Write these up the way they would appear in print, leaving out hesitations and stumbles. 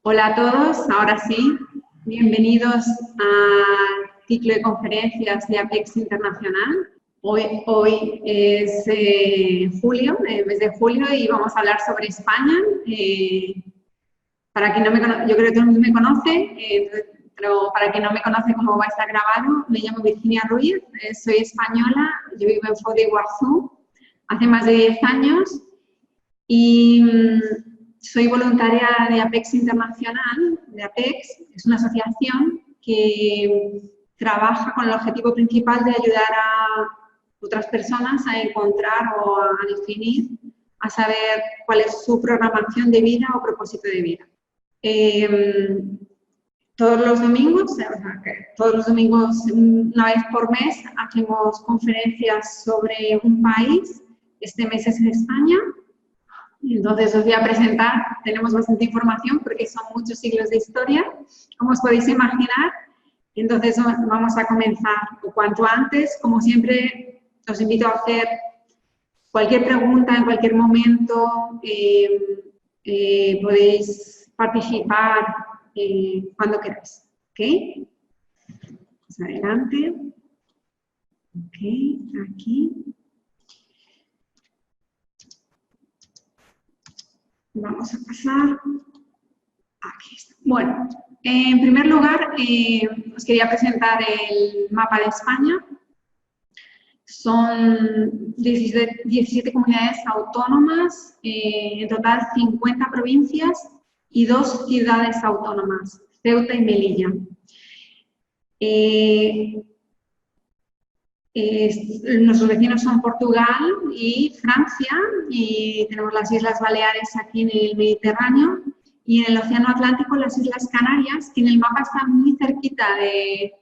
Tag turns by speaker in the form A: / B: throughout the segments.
A: Hola a todos, ahora sí, bienvenidos al ciclo de conferencias de Apex Internacional. Hoy es julio, el mes de julio, y vamos a hablar sobre España. Para quien no me conoce, yo creo que todo el mundo me conoce, pero para quien no me conoce, como va a estar grabado, me llamo Virginia Ruiz, soy española, yo vivo en Foz de Iguazú hace más de 10 años y soy voluntaria de Apex Internacional. De Apex es una asociación que trabaja con el objetivo principal de ayudar a otras personas a encontrar o a definir, a saber cuál es su programación de vida o propósito de vida. Todos los domingos, una vez por mes, hacemos conferencias sobre un país. Este mes es en España. Entonces os voy a presentar, tenemos bastante información porque son muchos siglos de historia, como os podéis imaginar. Entonces vamos a comenzar cuanto antes. Como siempre, os invito a hacer cualquier pregunta en cualquier momento. Podéis participar cuando queráis. ¿Ok? Pues adelante. Ok, aquí. Vamos a pasar. Aquí está. Bueno, en primer lugar, os quería presentar el mapa de España. Son 17 comunidades autónomas, en total 50 provincias y 2 ciudades autónomas, Ceuta y Melilla. Nuestros vecinos son Portugal y Francia, y tenemos las Islas Baleares aquí en el Mediterráneo, y en el Océano Atlántico las Islas Canarias, que en el mapa están muy cerquita de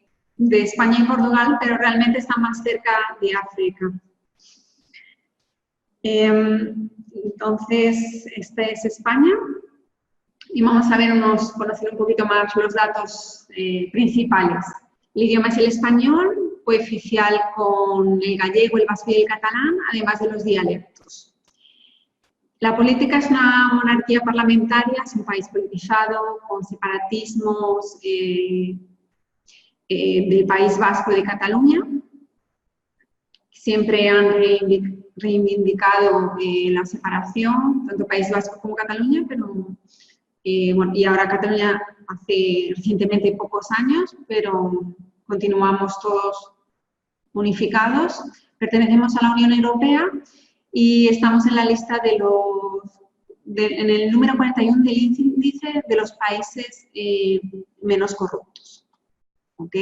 A: España y Portugal, pero realmente están más cerca de África. Entonces, este es España, y vamos a conocer un poquito más los datos principales. El idioma es el español, cooficial con el gallego, el vasco y el catalán, además de los dialectos. La política es una monarquía parlamentaria, es un país politizado, con separatismos del País Vasco y de Cataluña. Siempre han reivindicado la separación, tanto País Vasco como Cataluña, pero bueno, y ahora Cataluña hace recientemente pocos años, pero continuamos todos unificados. Pertenecemos a la Unión Europea y estamos en la lista en el número 41 del índice de los países menos corruptos. ¿Ok?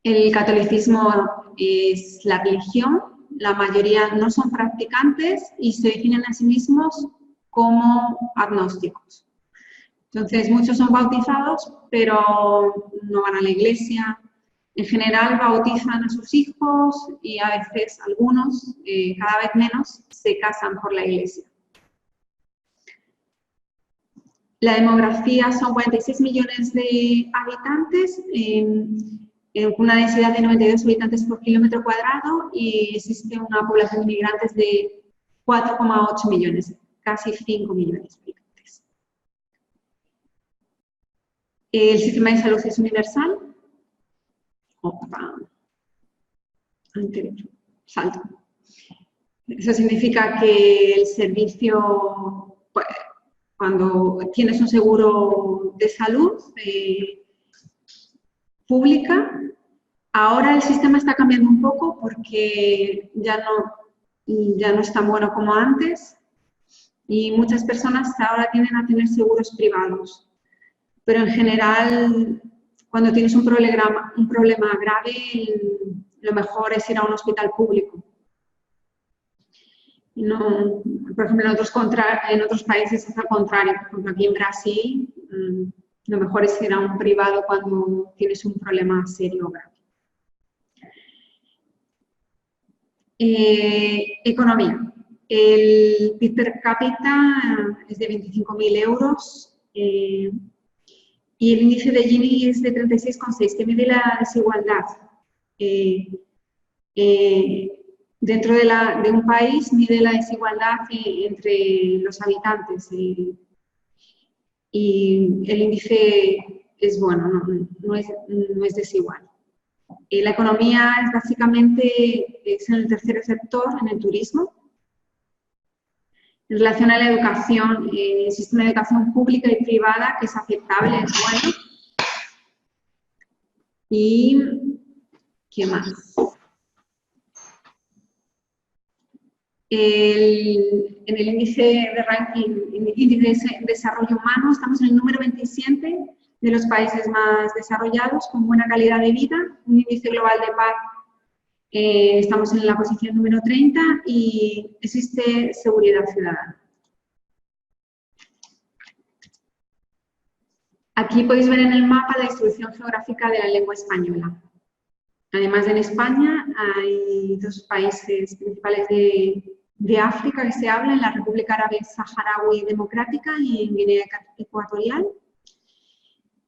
A: El catolicismo es la religión, la mayoría no son practicantes y se definen a sí mismos como agnósticos. Entonces, muchos son bautizados, pero no van a la iglesia. En general, bautizan a sus hijos y a veces algunos, cada vez menos, se casan por la iglesia. La demografía son 46 millones de habitantes, en una densidad de 92 habitantes por kilómetro cuadrado, y existe una población de inmigrantes de 4,8 millones, casi 5 millones de habitantes. El sistema de salud es universal. Opa. Anterior. Salto. Eso significa que el servicio, pues, cuando tienes un seguro de salud pública, ahora el sistema está cambiando un poco porque ya no es tan bueno como antes, y muchas personas ahora tienden a tener seguros privados. Pero en general, cuando tienes un problema grave, lo mejor es ir a un hospital público. No, por ejemplo, en otros países es al contrario. Por ejemplo, aquí en Brasil, lo mejor es ir a un privado cuando tienes un problema serio o grave. Economía. El PIB per cápita es de 25.000 euros y el índice de Gini es de 36,6, que mide la desigualdad. Dentro de un país mide la desigualdad entre los habitantes. y el índice es bueno, no es desigual. La economía es básicamente en el tercer sector, en el turismo. En relación a la educación, existe una educación pública y privada que es aceptable, es bueno. ¿Y qué más? En el índice de ranking, índice de desarrollo humano, estamos en el número 27 de los países más desarrollados, con buena calidad de vida. Un índice global de paz, estamos en la posición número 30 y existe seguridad ciudadana. Aquí podéis ver en el mapa la distribución geográfica de la lengua española. Además, en España hay dos países principales de África que se hablan, la República Árabe Saharaui Democrática y en Guinea Ecuatorial.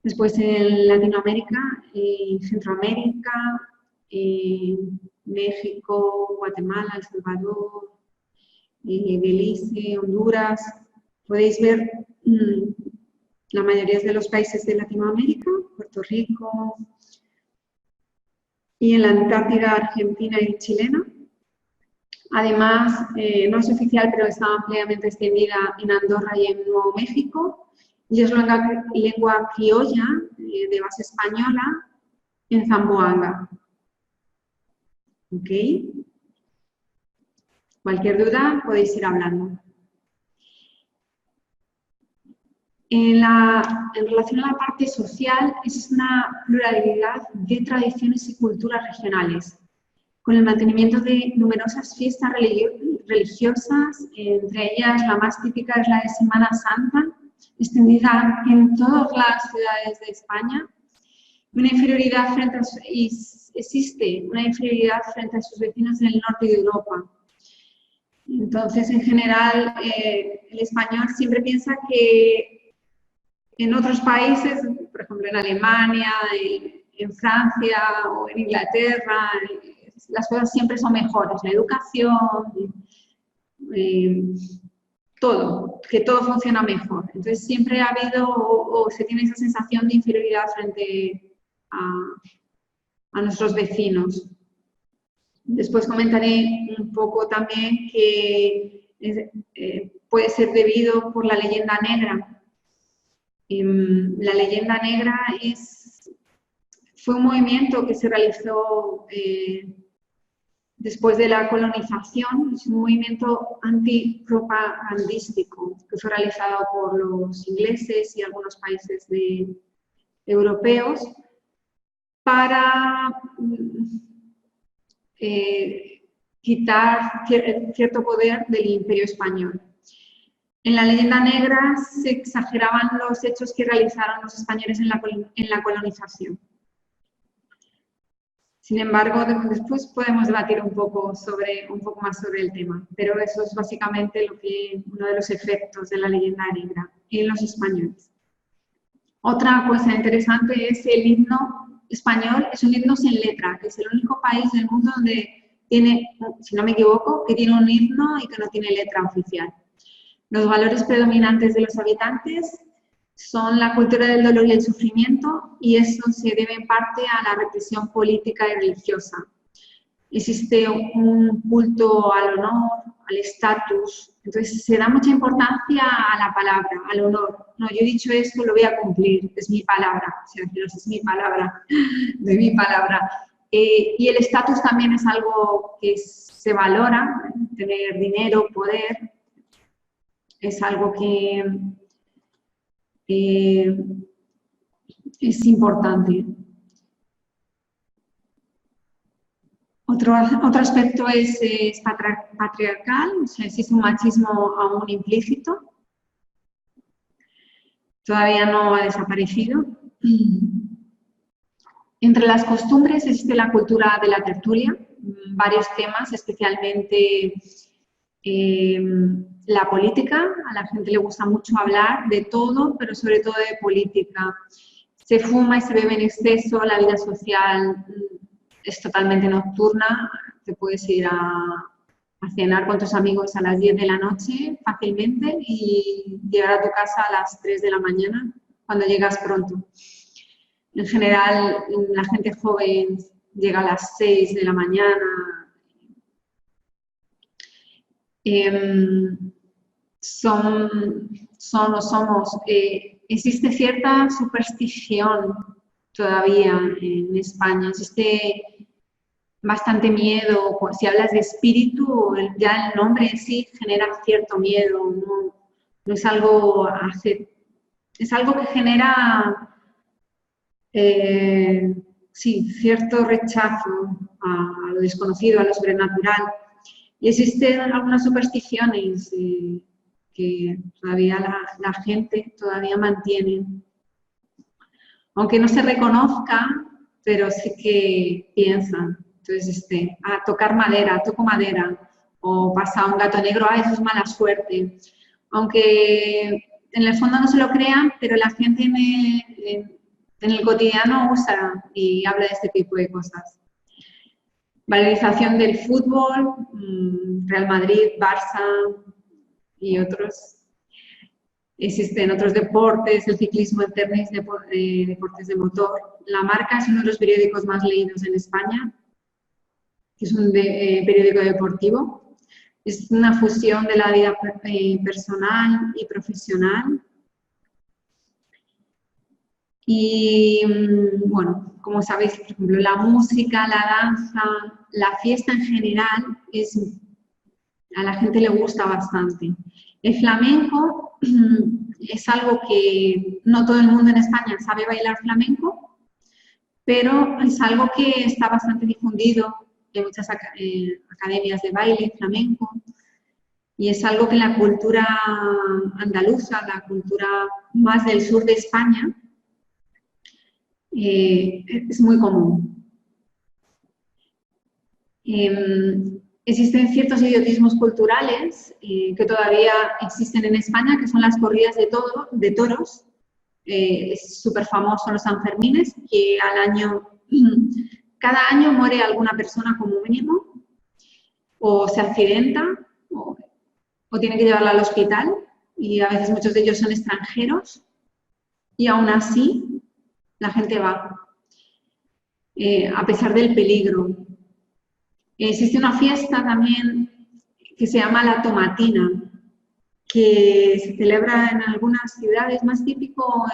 A: Después en Latinoamérica, Centroamérica, México, Guatemala, El Salvador, Belice, Honduras. Podéis ver la mayoría de los países de Latinoamérica, Puerto Rico, y en la Antártida, Argentina y chilena. Además, no es oficial, pero está ampliamente extendida en Andorra y en Nuevo México. Y es lengua criolla de base española en Zamboanga. ¿Ok? Cualquier duda podéis ir hablando. En relación a la parte social, es una pluralidad de tradiciones y culturas regionales, con el mantenimiento de numerosas fiestas religiosas, entre ellas la más típica es la de Semana Santa, extendida en todas las ciudades de España. Existe una inferioridad frente a sus vecinos en el norte de Europa. Entonces, en general, el español siempre piensa que en otros países, por ejemplo en Alemania, en Francia o en Inglaterra, las cosas siempre son mejores, la educación, todo, que todo funciona mejor. Entonces siempre ha habido o se tiene esa sensación de inferioridad frente a nuestros vecinos. Después comentaré un poco también que puede ser debido por la leyenda negra. La leyenda negra fue un movimiento que se realizó después de la colonización, es un movimiento antipropagandístico que fue realizado por los ingleses y algunos países europeos para quitar cierto poder del Imperio Español. En la leyenda negra se exageraban los hechos que realizaron los españoles en la colonización. Sin embargo, después podemos debatir un poco más sobre el tema, pero eso es básicamente uno de los efectos de la leyenda negra en los españoles. Otra cosa interesante es el himno español, es un himno sin letra, que es el único país del mundo donde tiene, si no me equivoco, que tiene un himno y que no tiene letra oficial. Los valores predominantes de los habitantes son la cultura del dolor y el sufrimiento, y eso se debe en parte a la represión política y religiosa. Existe un culto al honor, al estatus, entonces se da mucha importancia a la palabra, al honor. No, yo he dicho esto, lo voy a cumplir, es mi palabra, o sea, es mi palabra, de mi palabra. Y el estatus también es algo que se valora, tener dinero, poder, es algo que es importante. Otro aspecto es patriarcal, o sea, existe un machismo aún implícito. Todavía no ha desaparecido. Entre las costumbres existe la cultura de la tertulia, varios temas, especialmente la política. A la gente le gusta mucho hablar de todo, pero sobre todo de política. Se fuma y se bebe en exceso, la vida social es totalmente nocturna, te puedes ir a a cenar con tus amigos a las 10 de la noche fácilmente y llegar a tu casa a las 3 de la mañana cuando llegas pronto. En general, la gente joven llega a las 6 de la mañana. Existe cierta superstición todavía en España, existe bastante miedo. Si hablas de espíritu, ya el nombre en sí genera cierto miedo, no es algo, es algo que genera sí, cierto rechazo a lo desconocido, a lo sobrenatural. Y existen algunas supersticiones que todavía la gente todavía mantiene. Aunque no se reconozca, pero sí que piensan. Entonces, tocar madera, toco madera, o pasa un gato negro, eso es mala suerte. Aunque en el fondo no se lo crean, pero la gente en el cotidiano usa y habla de este tipo de cosas. Valorización del fútbol, Real Madrid, Barça y otros. Existen otros deportes, el ciclismo, el tenis, deportes de motor. La Marca es uno de los periódicos más leídos en España, que es un periódico deportivo. Es una fusión de la vida personal y profesional. Y, bueno, como sabéis, por ejemplo, la música, la danza, la fiesta en general, a la gente le gusta bastante. El flamenco es algo que no todo el mundo en España sabe bailar flamenco, pero es algo que está bastante difundido en muchas academias de baile flamenco, y es algo que la cultura andaluza, la cultura más del sur de España, es muy común. Existen ciertos idiotismos culturales que todavía existen en España, que son las corridas de toros. Es súper famoso los Sanfermines, que cada año muere alguna persona como mínimo, o se accidenta, o tiene que llevarla al hospital, y a veces muchos de ellos son extranjeros, y aún así la gente va, a pesar del peligro. Existe una fiesta también que se llama la Tomatina, que se celebra en algunas ciudades, más típico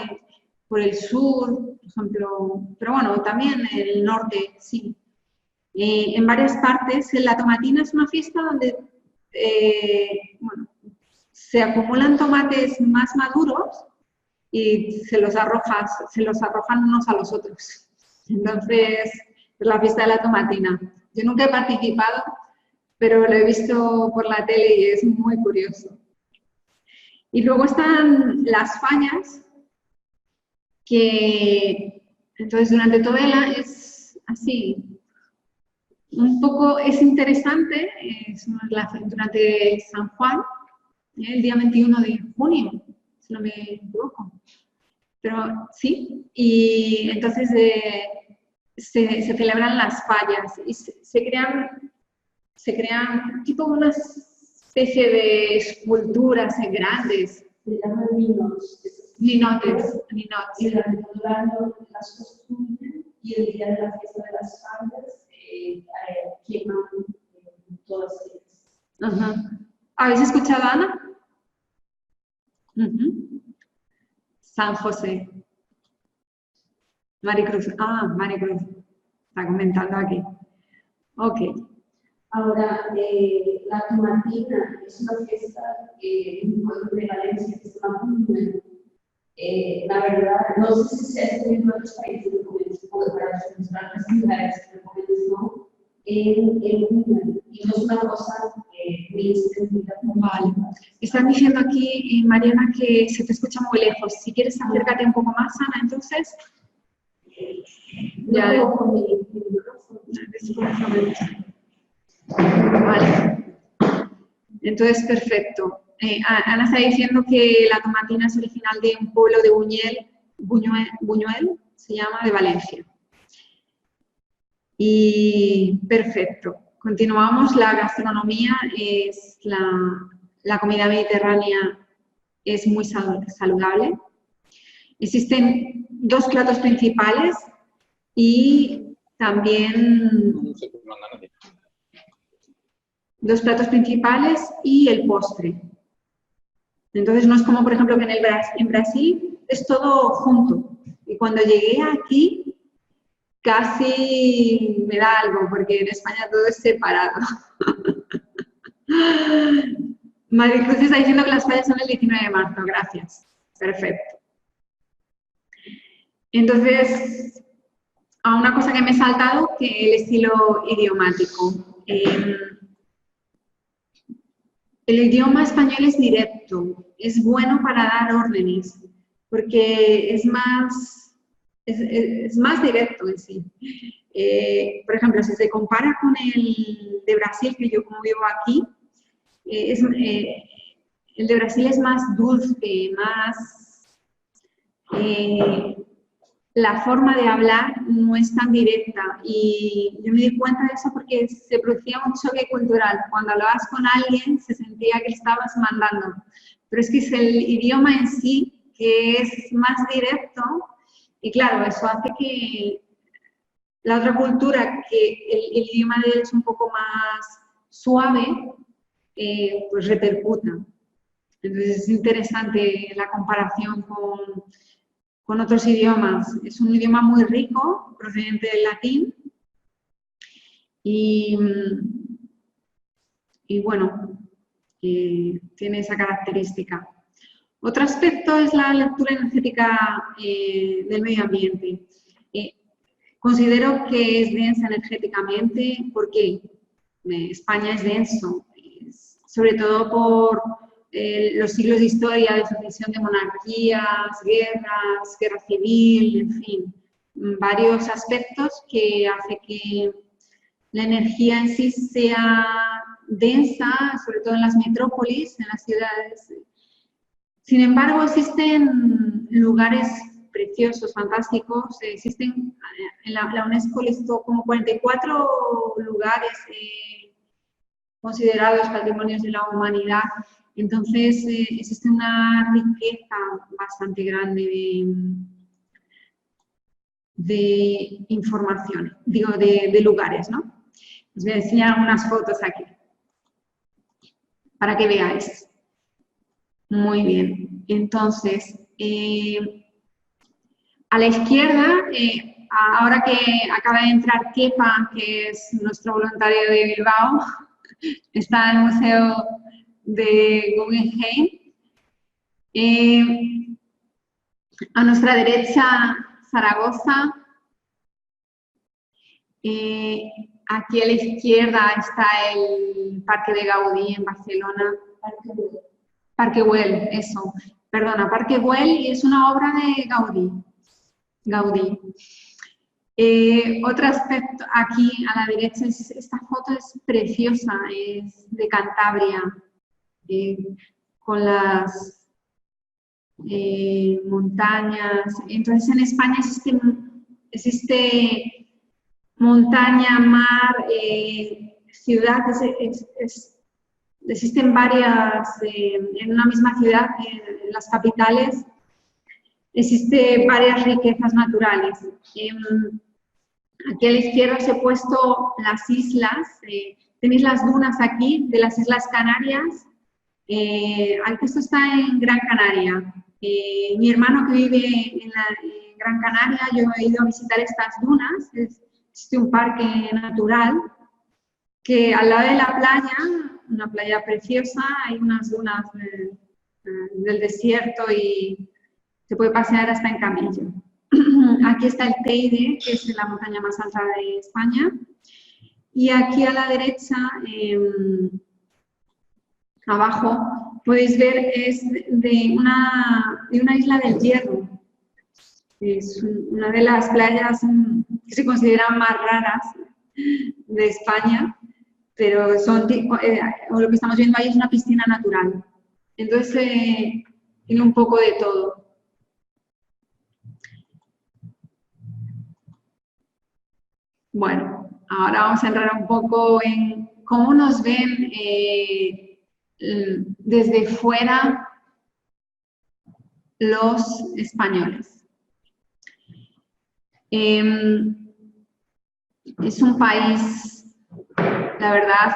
A: por el sur, por ejemplo, pero bueno, también en el norte, sí. En varias partes, la Tomatina es una fiesta donde bueno, se acumulan tomates más maduros y se los arrojan unos a los otros. Entonces, es la fiesta de la Tomatina. Yo nunca he participado, pero lo he visto por la tele y es muy curioso. Y luego están las fallas, que entonces durante todo el año es así, un poco es interesante, durante San Juan, el día 21 de junio, si no me equivoco. Pero sí, y entonces se celebran las fallas y se crean tipo una especie de esculturas grandes.
B: Se llaman ninotes.
A: Ninotes.
B: Y durante todo el año las construyen y el día de la fiesta de las fallas queman todas ellas.
A: Ajá. ¿Habéis escuchado, Ana? San José. Maricruz. Maricruz. Está comentando aquí. Ok.
B: Ahora, la Tomatina es una fiesta en un pueblo de Valencia que se llama Buñuel. La verdad, no sé si se hace en otros países, porque para las grandes ciudades, no, en Buñuel. Y no es una cosa muy extendida.
A: Vale. Están diciendo aquí, Mariana, que se te escucha muy lejos. Si quieres, acércate un poco más, Ana, entonces. Ya.
B: Con mi micrófono.
A: Vale. Entonces, perfecto. Ana está diciendo que la Tomatina es original de un pueblo de Buñuel, se llama, de Valencia. Y perfecto. continuamos, la gastronomía es la comida mediterránea es muy saludable. Existen 2 platos principales y también 2 platos principales y el postre. Entonces no es como, por ejemplo, que en Brasil es todo junto. Y cuando llegué aquí, casi me da algo, porque en España todo es separado. Maricruz está diciendo que las fallas son el 19 de marzo, gracias. Perfecto. Entonces, a una cosa que me he saltado, que el estilo idiomático. El idioma español es directo, es bueno para dar órdenes, porque es más directo en sí. Por ejemplo, si se compara con el de Brasil, que yo como vivo aquí, el de Brasil es más dulce, más... la forma de hablar no es tan directa y yo me di cuenta de eso porque se producía un choque cultural. Cuando hablabas con alguien se sentía que estabas mandando, pero es que es el idioma en sí que es más directo y claro, eso hace que la otra cultura, que el idioma de él es un poco más suave, pues repercuta. Entonces es interesante la comparación con otros idiomas. Es un idioma muy rico, procedente del latín, y bueno, tiene esa característica. Otro aspecto es la lectura energética del medio ambiente. Considero que es densa energéticamente porque España es denso, sobre todo por los siglos de historia, de sucesión de monarquías, guerras, guerra civil, en fin, varios aspectos que hace que la energía en sí sea densa, sobre todo en las metrópolis, en las ciudades. Sin embargo, existen lugares preciosos, fantásticos, existen, en la UNESCO listó como 44 lugares considerados patrimonios de la humanidad. Entonces, existe una riqueza bastante grande de información, digo, de lugares, ¿no? Os voy a enseñar unas fotos aquí, para que veáis. Muy bien. Entonces, a la izquierda, ahora que acaba de entrar Kepa, que es nuestro voluntario de Bilbao, está en el Museo de Guggenheim. A nuestra derecha, Zaragoza. Aquí a la izquierda está el Parque de Gaudí en Barcelona. Parque Güell, eso. Perdona, Parque Güell, y es una obra de Gaudí. Otro aspecto aquí a la derecha, esta foto es preciosa, es de Cantabria, con las montañas. Entonces en España existe montaña, mar, ciudad, existen varias, en una misma ciudad, en las capitales, existen varias riquezas naturales. Aquí a la izquierda os he puesto las islas, tenéis las dunas aquí de las Islas Canarias. Esto está en Gran Canaria. Mi hermano que vive en Gran Canaria, yo he ido a visitar estas dunas, existe un parque natural que al lado de la playa, una playa preciosa, hay unas dunas del desierto y se puede pasear hasta en camello. Aquí está el Teide, que es la montaña más alta de España. Y aquí a la derecha, abajo, podéis ver, es de una isla del Hierro. Es una de las playas que se consideran más raras de España, pero son, lo que estamos viendo ahí es una piscina natural. Entonces, tiene un poco de todo. Bueno, ahora vamos a entrar un poco en cómo nos ven desde fuera los españoles. Es un país, la verdad,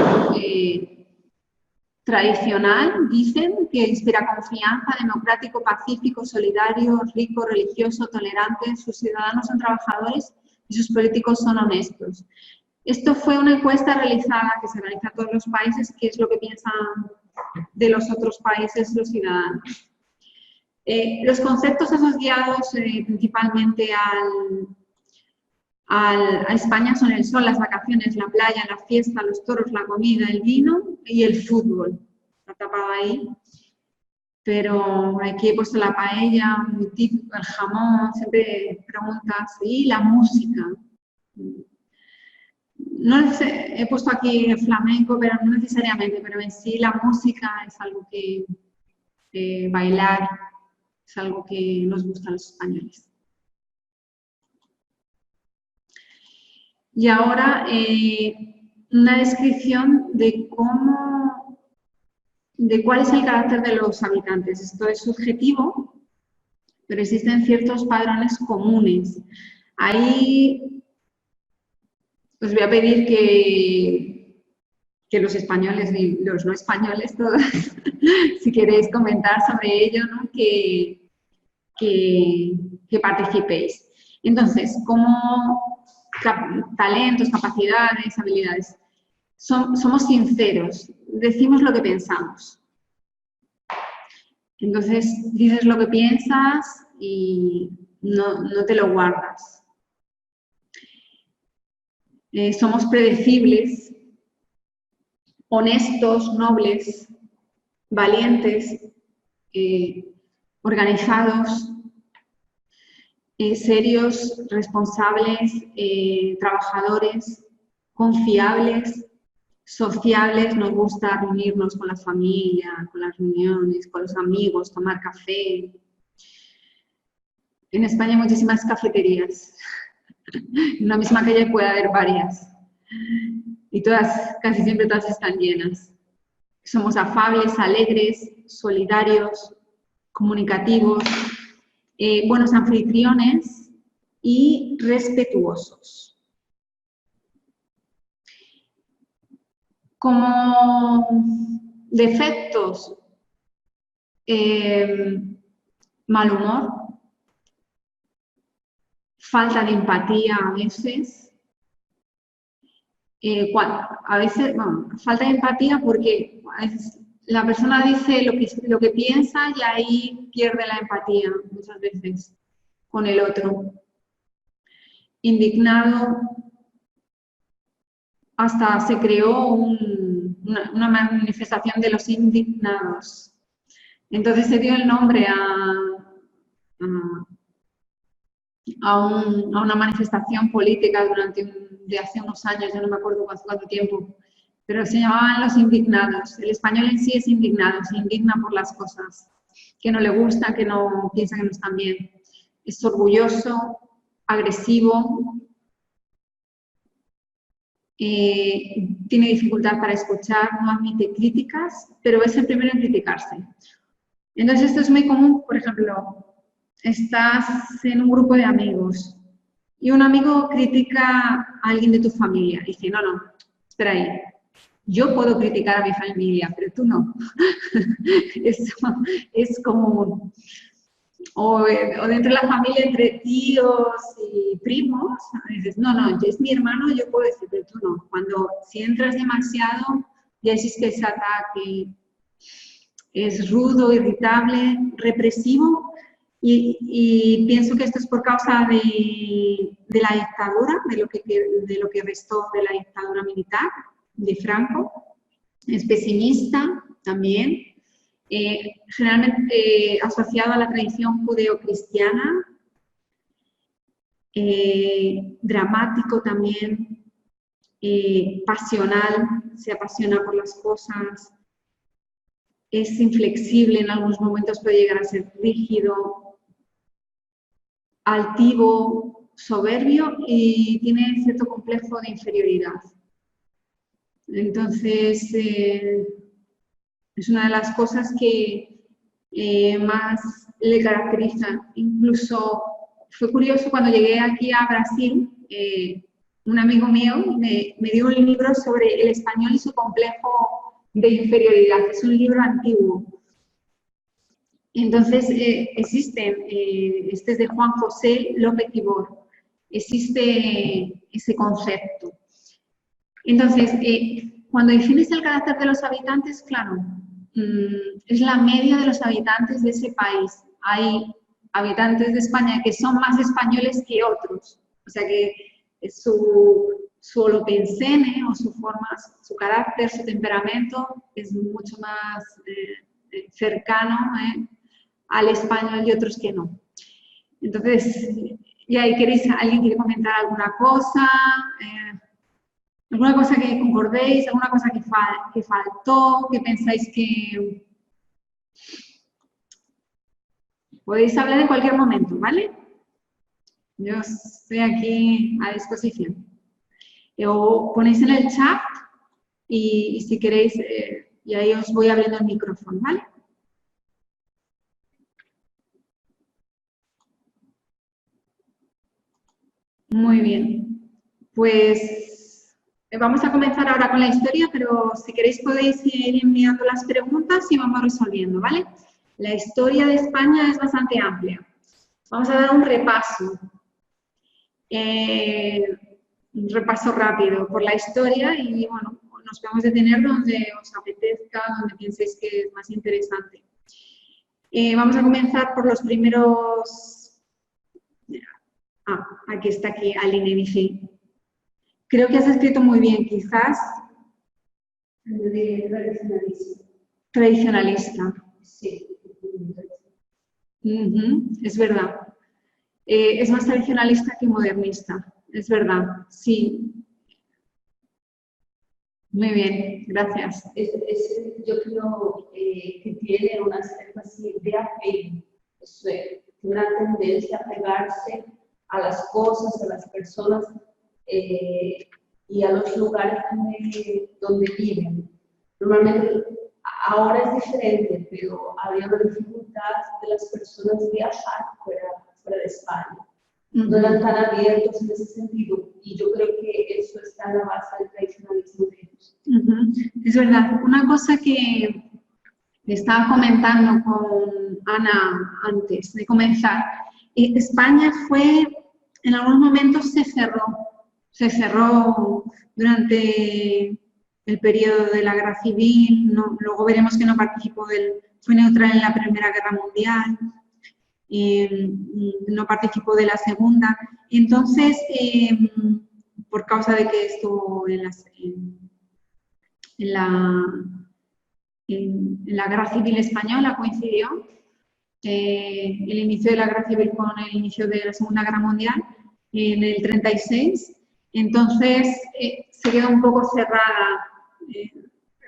A: tradicional, dicen, que inspira confianza, democrático, pacífico, solidario, rico, religioso, tolerante. Sus ciudadanos son trabajadores y sus políticos son honestos. Esto fue una encuesta realizada, que se realiza a todos los países, qué es lo que piensan de los otros países los ciudadanos. Los conceptos asociados principalmente a España son el sol, las vacaciones, la playa, la fiesta, los toros, la comida, el vino y el fútbol. Está tapado ahí. Pero aquí he puesto la paella, muy típico, el jamón, siempre preguntas, y la música. No sé, he puesto aquí el flamenco, pero no necesariamente, pero en sí la música es algo que bailar es algo que nos gusta a los españoles. Y ahora una descripción de cuál es el carácter de los habitantes. Esto es subjetivo, pero existen ciertos padrones comunes. Ahí os voy a pedir que los españoles y los no españoles, todos, si queréis comentar sobre ello, ¿no? que participéis. Entonces, como talentos, capacidades, habilidades, somos sinceros, decimos lo que pensamos. Entonces, dices lo que piensas y no te lo guardas. Somos predecibles, honestos, nobles, valientes, organizados, serios, responsables, trabajadores, confiables, sociables. Nos gusta reunirnos con la familia, con las reuniones, con los amigos, tomar café. En España hay muchísimas cafeterías. En una misma calle puede haber varias. Y todas, casi siempre todas están llenas. Somos afables, alegres, solidarios, comunicativos, buenos anfitriones y respetuosos. Como defectos, mal humor, falta de empatía a veces. Falta de empatía porque a veces la persona dice lo que piensa y ahí pierde la empatía muchas veces con el otro. Indignado, hasta se creó una manifestación de los indignados. Entonces se dio el nombre a una manifestación política de hace unos años, yo no me acuerdo cuánto tiempo, pero se llamaban los indignados. El español en sí es indignado, se indigna por las cosas que no le gustan, que no piensa que no están bien. Es orgulloso, agresivo, tiene dificultad para escuchar, no admite críticas, pero es el primero en criticarse. Entonces esto es muy común, por ejemplo, estás en un grupo de amigos y un amigo critica a alguien de tu familia y dice, no, espera ahí, yo puedo criticar a mi familia, pero tú no. Eso es común. O dentro de la familia, entre tíos y primos, dices, no, es mi hermano, yo puedo decir, pero tú no. Si entras demasiado, ya existe ese ataque. Es rudo, irritable, represivo, y pienso que esto es por causa de la dictadura, de lo que restó de la dictadura militar de Franco. Es pesimista también, generalmente asociado a la tradición judeocristiana, dramático también, pasional, se apasiona por las cosas, es inflexible, en algunos momentos puede llegar a ser rígido, altivo, soberbio y tiene cierto complejo de inferioridad. Entonces, es una de las cosas que más le caracteriza. Incluso fue curioso cuando llegué aquí a Brasil, un amigo mío me dio un libro sobre el español y su complejo de inferioridad. Es un libro antiguo. Entonces, existen, este es de Juan José López Tibor, existe ese concepto. Entonces, cuando defines el carácter de los habitantes, claro, es la media de los habitantes de ese país. Hay habitantes de España que son más españoles que otros, o sea que su holopensene o su forma, su carácter, su temperamento es mucho más cercano al español y otros que no. Entonces, y ahí ¿alguien quiere comentar alguna cosa? ¿Alguna cosa que concordéis? ¿Alguna cosa que faltó? ¿Que pensáis que...? Podéis hablar en cualquier momento, ¿vale? Yo estoy aquí a disposición. O ponéis en el chat y si queréis, y ahí os voy abriendo el micrófono, ¿vale? Muy bien. Pues vamos a comenzar ahora con la historia, pero si queréis podéis ir enviando las preguntas y vamos resolviendo, ¿vale? La historia de España es bastante amplia. Vamos a dar un repaso rápido por la historia y, bueno, nos podemos detener donde os apetezca, donde penséis que es más interesante. Vamos a comenzar por los primeros... aquí está, Aline dice. Creo que has escrito muy bien, quizás. Tradicionalista.
B: Sí.
A: Es verdad. Es más tradicionalista que modernista. Es verdad, sí. Muy bien, gracias.
B: Yo creo que tiene una cierta de apego, una tendencia a pegarse a las cosas, a las personas y a los lugares donde viven. Normalmente, ahora es diferente, pero había una dificultad de las personas viajar fuera de España. No eran tan abiertos en ese sentido, y yo creo que eso está en la base del tradicionalismo de ellos.
A: Es verdad. Una cosa que estaba comentando con Ana antes de comenzar, España en algunos momentos se cerró durante el periodo de la Guerra Civil, luego veremos que no participó fue neutral en la Primera Guerra Mundial, no participó de la Segunda. Entonces, por causa de que estuvo en la Guerra Civil Española coincidió el inicio de la Guerra Civil con el inicio de la Segunda Guerra Mundial en el 36. Entonces, se quedó un poco cerrada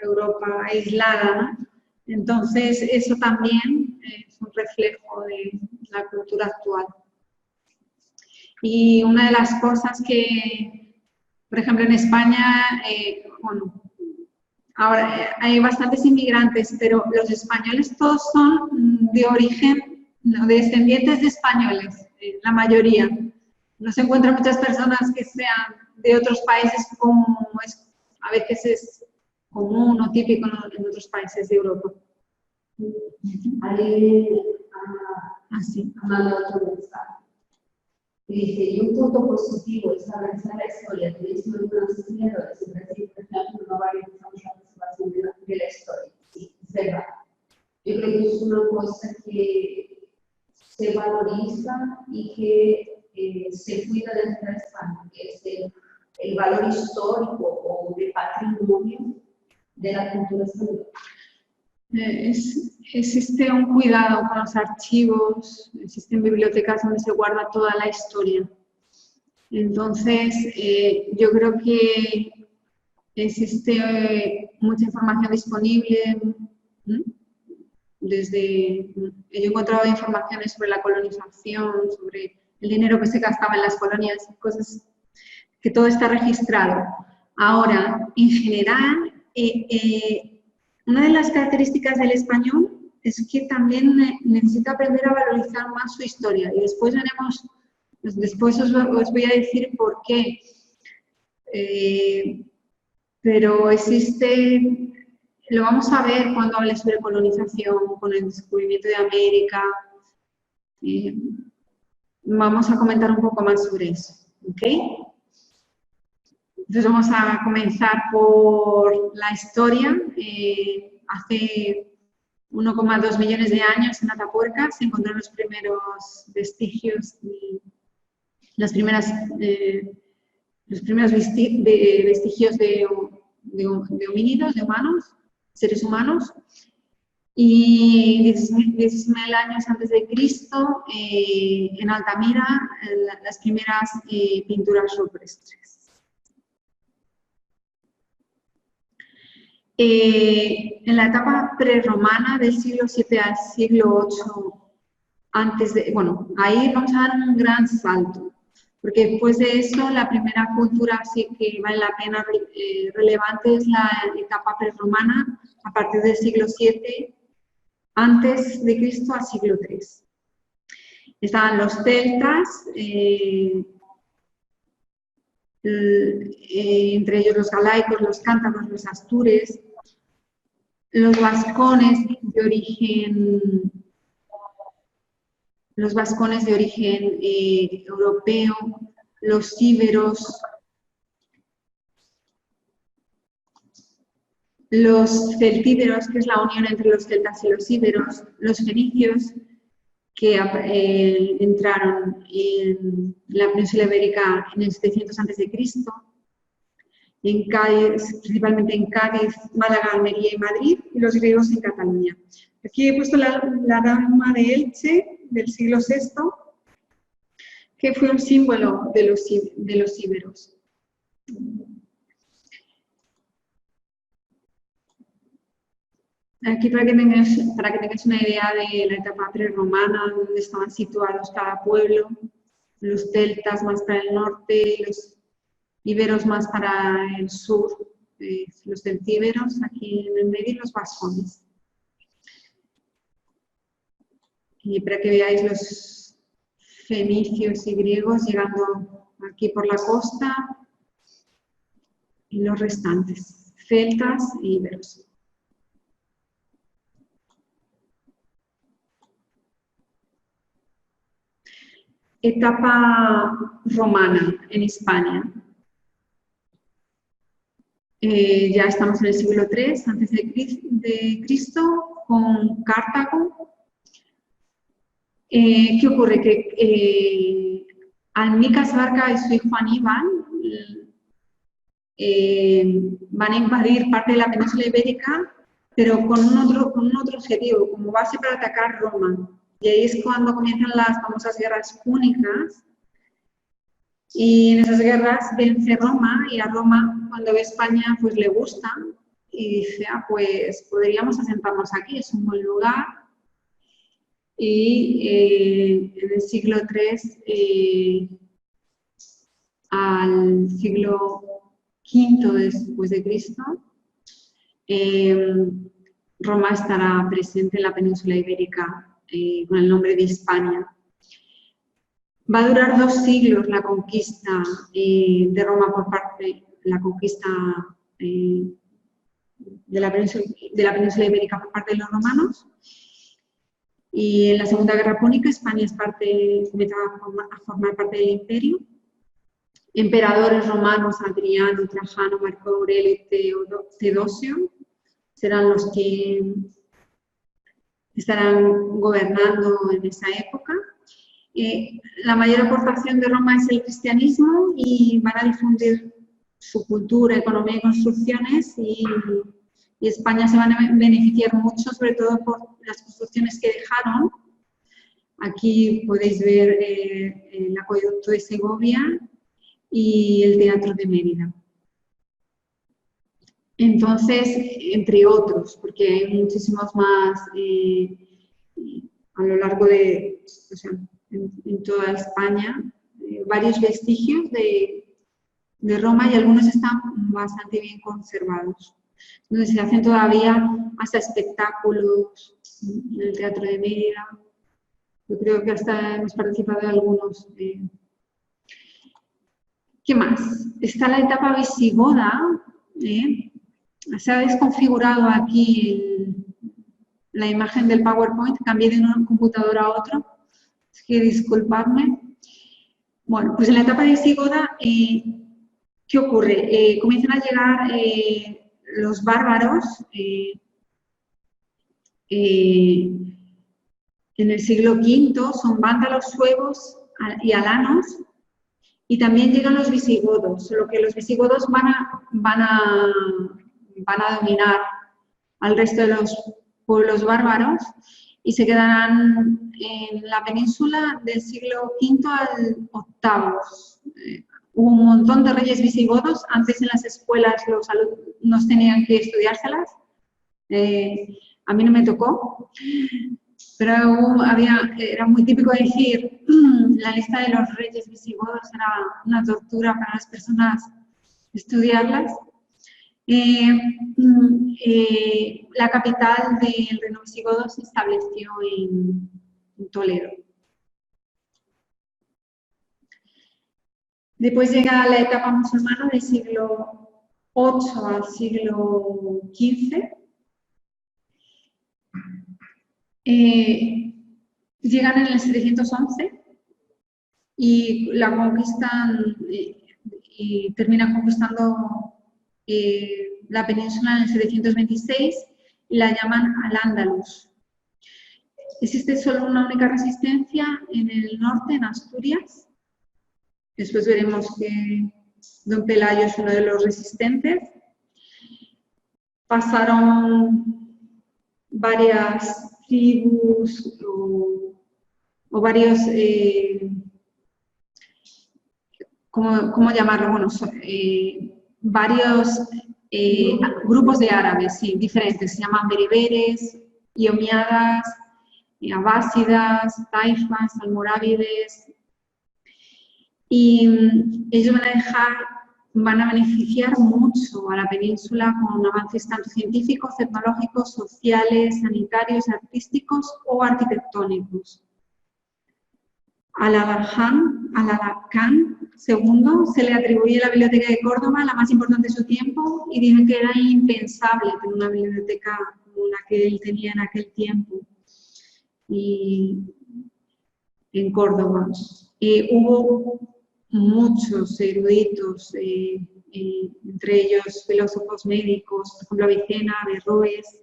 A: Europa, aislada, ¿no? Entonces, eso también es un reflejo de la cultura actual. Y una de las cosas que, por ejemplo, en España, bueno, ahora hay bastantes inmigrantes, pero los españoles todos son de origen, no, descendientes de españoles, la mayoría. No se encuentran muchas personas que sean de otros países como a veces es común o típico en otros países de Europa.
B: Así. Dice, y un punto positivo es analizar la historia de los historiadores y decir, por ejemplo, no varios participación de la historia. Sí, es verdad. Yo creo que es una cosa que se valoriza y que se cuida dentro de España, que es el valor histórico o de patrimonio de la cultura española.
A: Existe un cuidado con los archivos, existen bibliotecas donde se guarda toda la historia. Entonces, yo creo que existe mucha información disponible. Yo he encontrado informaciones sobre la colonización, sobre el dinero que se gastaba en las colonias, cosas que todo está registrado. Ahora, en general, una de las características del español es que también necesita aprender a valorizar más su historia, y después os voy a decir por qué. Pero existe, lo vamos a ver cuando hable sobre colonización, con el descubrimiento de América. Vamos a comentar un poco más sobre eso, ¿ok? Entonces vamos a comenzar por la historia. Hace 1,2 millones de años en Atapuerca se encontraron los primeros vestigios, los primeros vestigios de homínidos, de humanos, seres humanos. Y 10.000 años antes de Cristo, en Altamira, las primeras pinturas rupestres. En la etapa prerromana del siglo VII al siglo VIII, bueno, ahí vamos a dar un gran salto, porque después de eso la primera cultura sí que vale la pena relevante es la etapa prerromana a partir del siglo VII antes de Cristo al siglo III. Estaban los celtas, entre ellos los galaicos, los cántabros, los astures, los vascones de origen europeo, los íberos, los celtíberos, que es la unión entre los celtas y los íberos, los fenicios, que entraron en la península ibérica en el 700 a.C., en Cádiz, principalmente en Cádiz, Málaga, Almería y Madrid, y los griegos en Cataluña. Aquí he puesto la dama de Elche del siglo VI, que fue un símbolo de los íberos. Aquí para que tengáis una idea de la etapa prerromana, donde estaban situados cada pueblo, los celtas más para el norte, los íberos más para el sur, los celtíberos aquí en el medio y los vascones. Y para que veáis los fenicios y griegos llegando aquí por la costa y los restantes, celtas e íberos. Etapa romana en España. Ya estamos en el siglo III antes de Cristo con Cartago. ¿Qué ocurre? Que Almícar Barca y su hijo Aníbal van a invadir parte de la península ibérica, pero con un otro objetivo, como base para atacar Roma. Y ahí es cuando comienzan las famosas guerras púnicas. Y en esas guerras vence Roma, y a Roma, cuando ve España, pues le gusta y dice, pues podríamos asentarnos aquí, es un buen lugar. Y en el siglo III al siglo V después de Cristo, Roma estará presente en la península ibérica con el nombre de Hispania. Va a durar 2 siglos la conquista de Roma por parte, la conquista de la península ibérica por parte de los romanos. Y en la Segunda Guerra Púnica España comienza a formar parte del imperio. Emperadores romanos, Adriano, Trajano, Marco Aurelio y Teodosio serán los que estarán gobernando en esa época. La mayor aportación de Roma es el cristianismo, y van a difundir su cultura, economía y construcciones, y España se va a beneficiar mucho, sobre todo por las construcciones que dejaron. Aquí podéis ver el acueducto de Segovia y el Teatro de Mérida. Entonces, entre otros, porque hay muchísimos más a lo largo de, en toda España, varios vestigios de Roma y algunos están bastante bien conservados. Donde se hacen todavía hasta espectáculos en el Teatro de Mérida. Yo creo que hasta hemos participado en algunos. ¿Qué más? Está la etapa visigoda. Se ha desconfigurado aquí la imagen del PowerPoint, cambié de un computador a otro, así que disculpadme. Bueno, pues en la etapa visigoda, ¿qué ocurre? Comienzan a llegar los bárbaros en el siglo V, son vándalos, suevos y alanos, y también llegan los visigodos, solo que los visigodos van a dominar al resto de los pueblos bárbaros y se quedarán en la península del siglo V al VIII. Hubo un montón de reyes visigodos. Antes en las escuelas los alumnos tenían que estudiárselas. A mí no me tocó, pero era muy típico decir la lista de los reyes visigodos era una tortura para las personas estudiarlas. La capital del reino visigodo se estableció en Toledo. Después llega la etapa musulmana del siglo VIII al siglo XV. Llegan en el 711 y la conquistan y terminan conquistando la península en el 726 y la llaman Al-Ándalus. Existe solo una única resistencia en el norte, en Asturias. Después veremos que Don Pelayo es uno de los resistentes. Pasaron varias tribus o varios, ¿cómo llamarlo? Bueno, varios grupos de árabes, sí, diferentes. Se llaman bereberes, iomiadas, abásidas, taifas, almorávides. Y ellos van a beneficiar mucho a la península con avances tanto científicos, tecnológicos, sociales, sanitarios, artísticos o arquitectónicos. Al-Adhan II se le atribuye la Biblioteca de Córdoba, la más importante de su tiempo, y dice que era impensable tener una biblioteca como la que él tenía en aquel tiempo y en Córdoba. Hubo muchos eruditos, entre ellos filósofos médicos, por ejemplo Avicena, Averroes,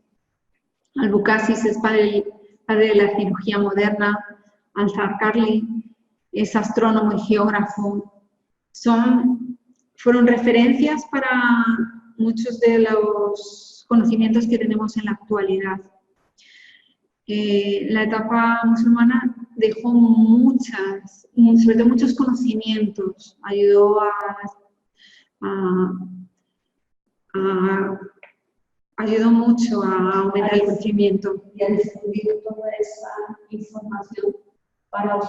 A: Albucasis es padre de la cirugía moderna, Al-Zarqarli es astrónomo y geógrafo. Fueron referencias para muchos de los conocimientos que tenemos en la actualidad. La etapa musulmana dejó sobre todo muchos conocimientos, ayudó ayudó mucho a aumentar el conocimiento.
B: Y a distribuir toda esa información para los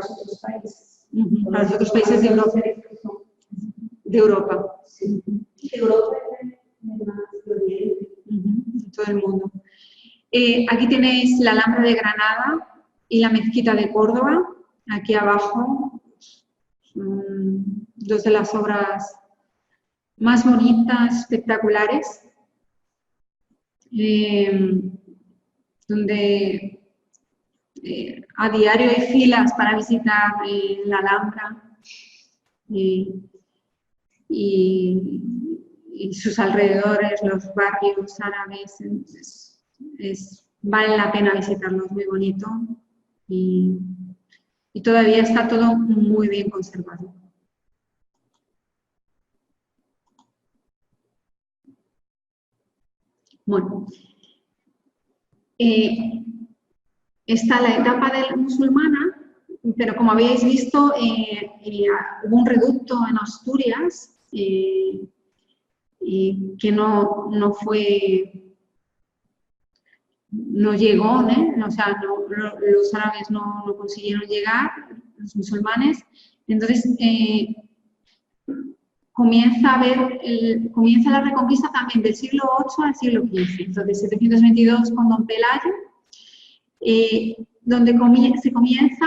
B: otros países.
A: Para los otros países de Europa. De Europa.
B: Sí. Europa es de Oriente.
A: En todo el mundo. Aquí tenéis la Alhambra de Granada y la Mezquita de Córdoba. Aquí abajo, dos de las obras más bonitas, espectaculares, donde a diario hay filas para visitar la Alhambra y sus alrededores, los barrios árabes. Vale la pena visitarlos, muy bonito y todavía está todo muy bien conservado. Bueno, está la etapa musulmana, pero como habéis visto, hubo un reducto en Asturias que no fue no llegó, o sea, los árabes no consiguieron llegar, los musulmanes. Entonces, comienza la reconquista también del siglo VIII al siglo XV. Entonces, 722 con Don Pelayo, donde se comienza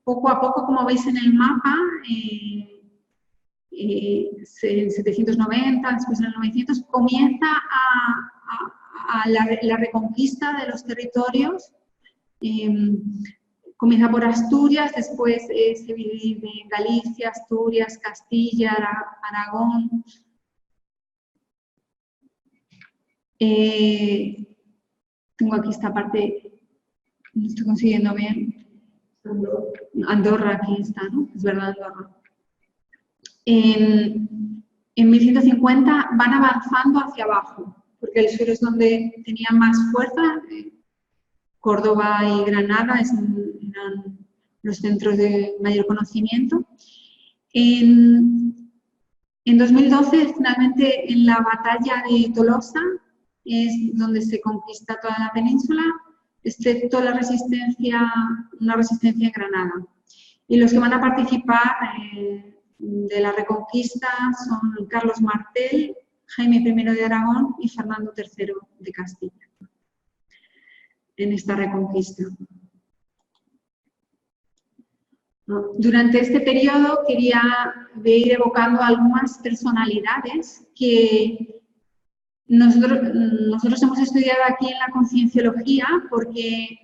A: poco a poco, como veis en el mapa, en 790, después en el 900, comienza la reconquista de los territorios. Comienza por Asturias, después se divide en Galicia, Asturias, Castilla, Aragón. Tengo aquí esta parte, no estoy consiguiendo bien. Andorra, aquí está, ¿no? Es verdad, Andorra. En 1150 van avanzando hacia abajo, porque el sur es donde tenían más fuerza. Córdoba y Granada eran los centros de mayor conocimiento. En 2012, finalmente, en la batalla de Tolosa, es donde se conquista toda la península, excepto una resistencia en Granada. Y los que van a participar de la reconquista son Carlos Martel, Jaime I de Aragón y Fernando III de Castilla, en esta reconquista. Durante este periodo quería ir evocando algunas personalidades que nosotros hemos estudiado aquí en la concienciología porque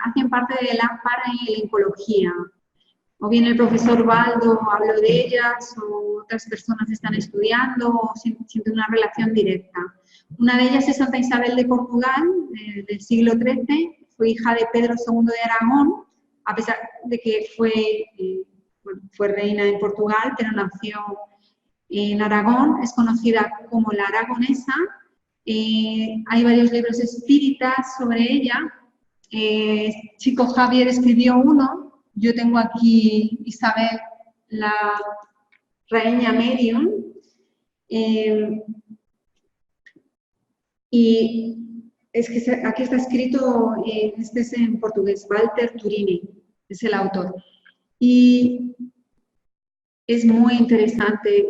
A: hacen parte de la para y la oncología. O bien el profesor Baldo habló de ellas, o otras personas están estudiando, o sienten una relación directa. Una de ellas es Santa Isabel de Portugal, del siglo XIII, fue hija de Pedro II de Aragón, a pesar de que fue reina en Portugal, pero nació en Aragón, es conocida como la Aragonesa. Hay varios libros espíritas sobre ella. Chico Javier escribió uno. Yo tengo aquí Isabel, la Reina Medium, y es que aquí está escrito, este es en portugués, Walter Turini, es el autor. Y es muy interesante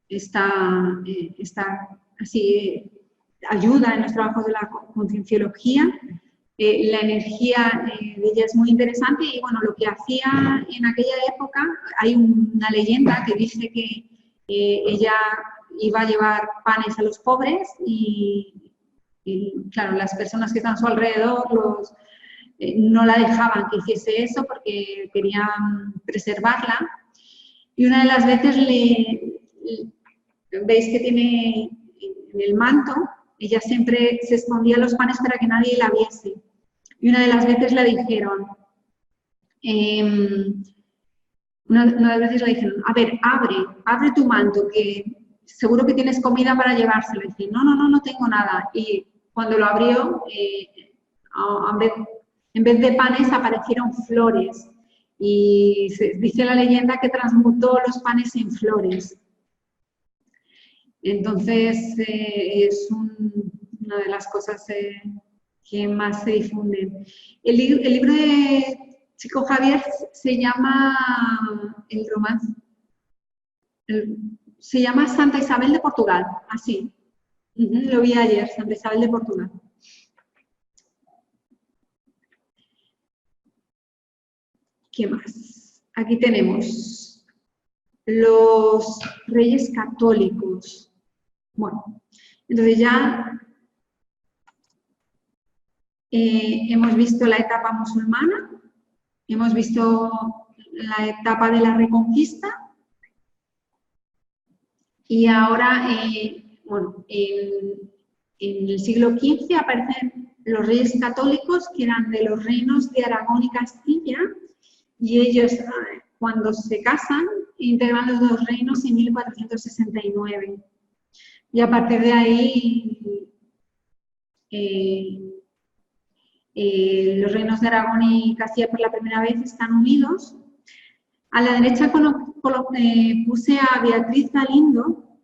A: esta así ayuda en los trabajos de la concienciología. La energía de ella es muy interesante y bueno, lo que hacía en aquella época, hay una leyenda que dice que ella iba a llevar panes a los pobres y claro, las personas que están a su alrededor no la dejaban que hiciese eso porque querían preservarla. Y una de las veces veis que tiene en el manto, ella siempre se escondía los panes para que nadie la viese. Y una de las veces le dijeron, a ver, abre tu manto, que seguro que tienes comida para llevárselo. Y dice, no tengo nada. Y cuando lo abrió, en vez de panes aparecieron flores. Y dice la leyenda que transmutó los panes en flores. Entonces, es una de las cosas que más se difunden. El libro de Chico Javier se llama el romance. Se llama Santa Isabel de Portugal, así. Lo vi ayer, Santa Isabel de Portugal. ¿Qué más? Aquí tenemos los reyes católicos. Bueno, entonces ya hemos visto la etapa musulmana, hemos visto la etapa de la reconquista y ahora, bueno, en el siglo XV aparecen los reyes católicos que eran de los reinos de Aragón y Castilla y ellos cuando se casan integran los dos reinos en 1469 y a partir de ahí los reinos de Aragón y Castilla por la primera vez están unidos. A la derecha puse a Beatriz Galindo,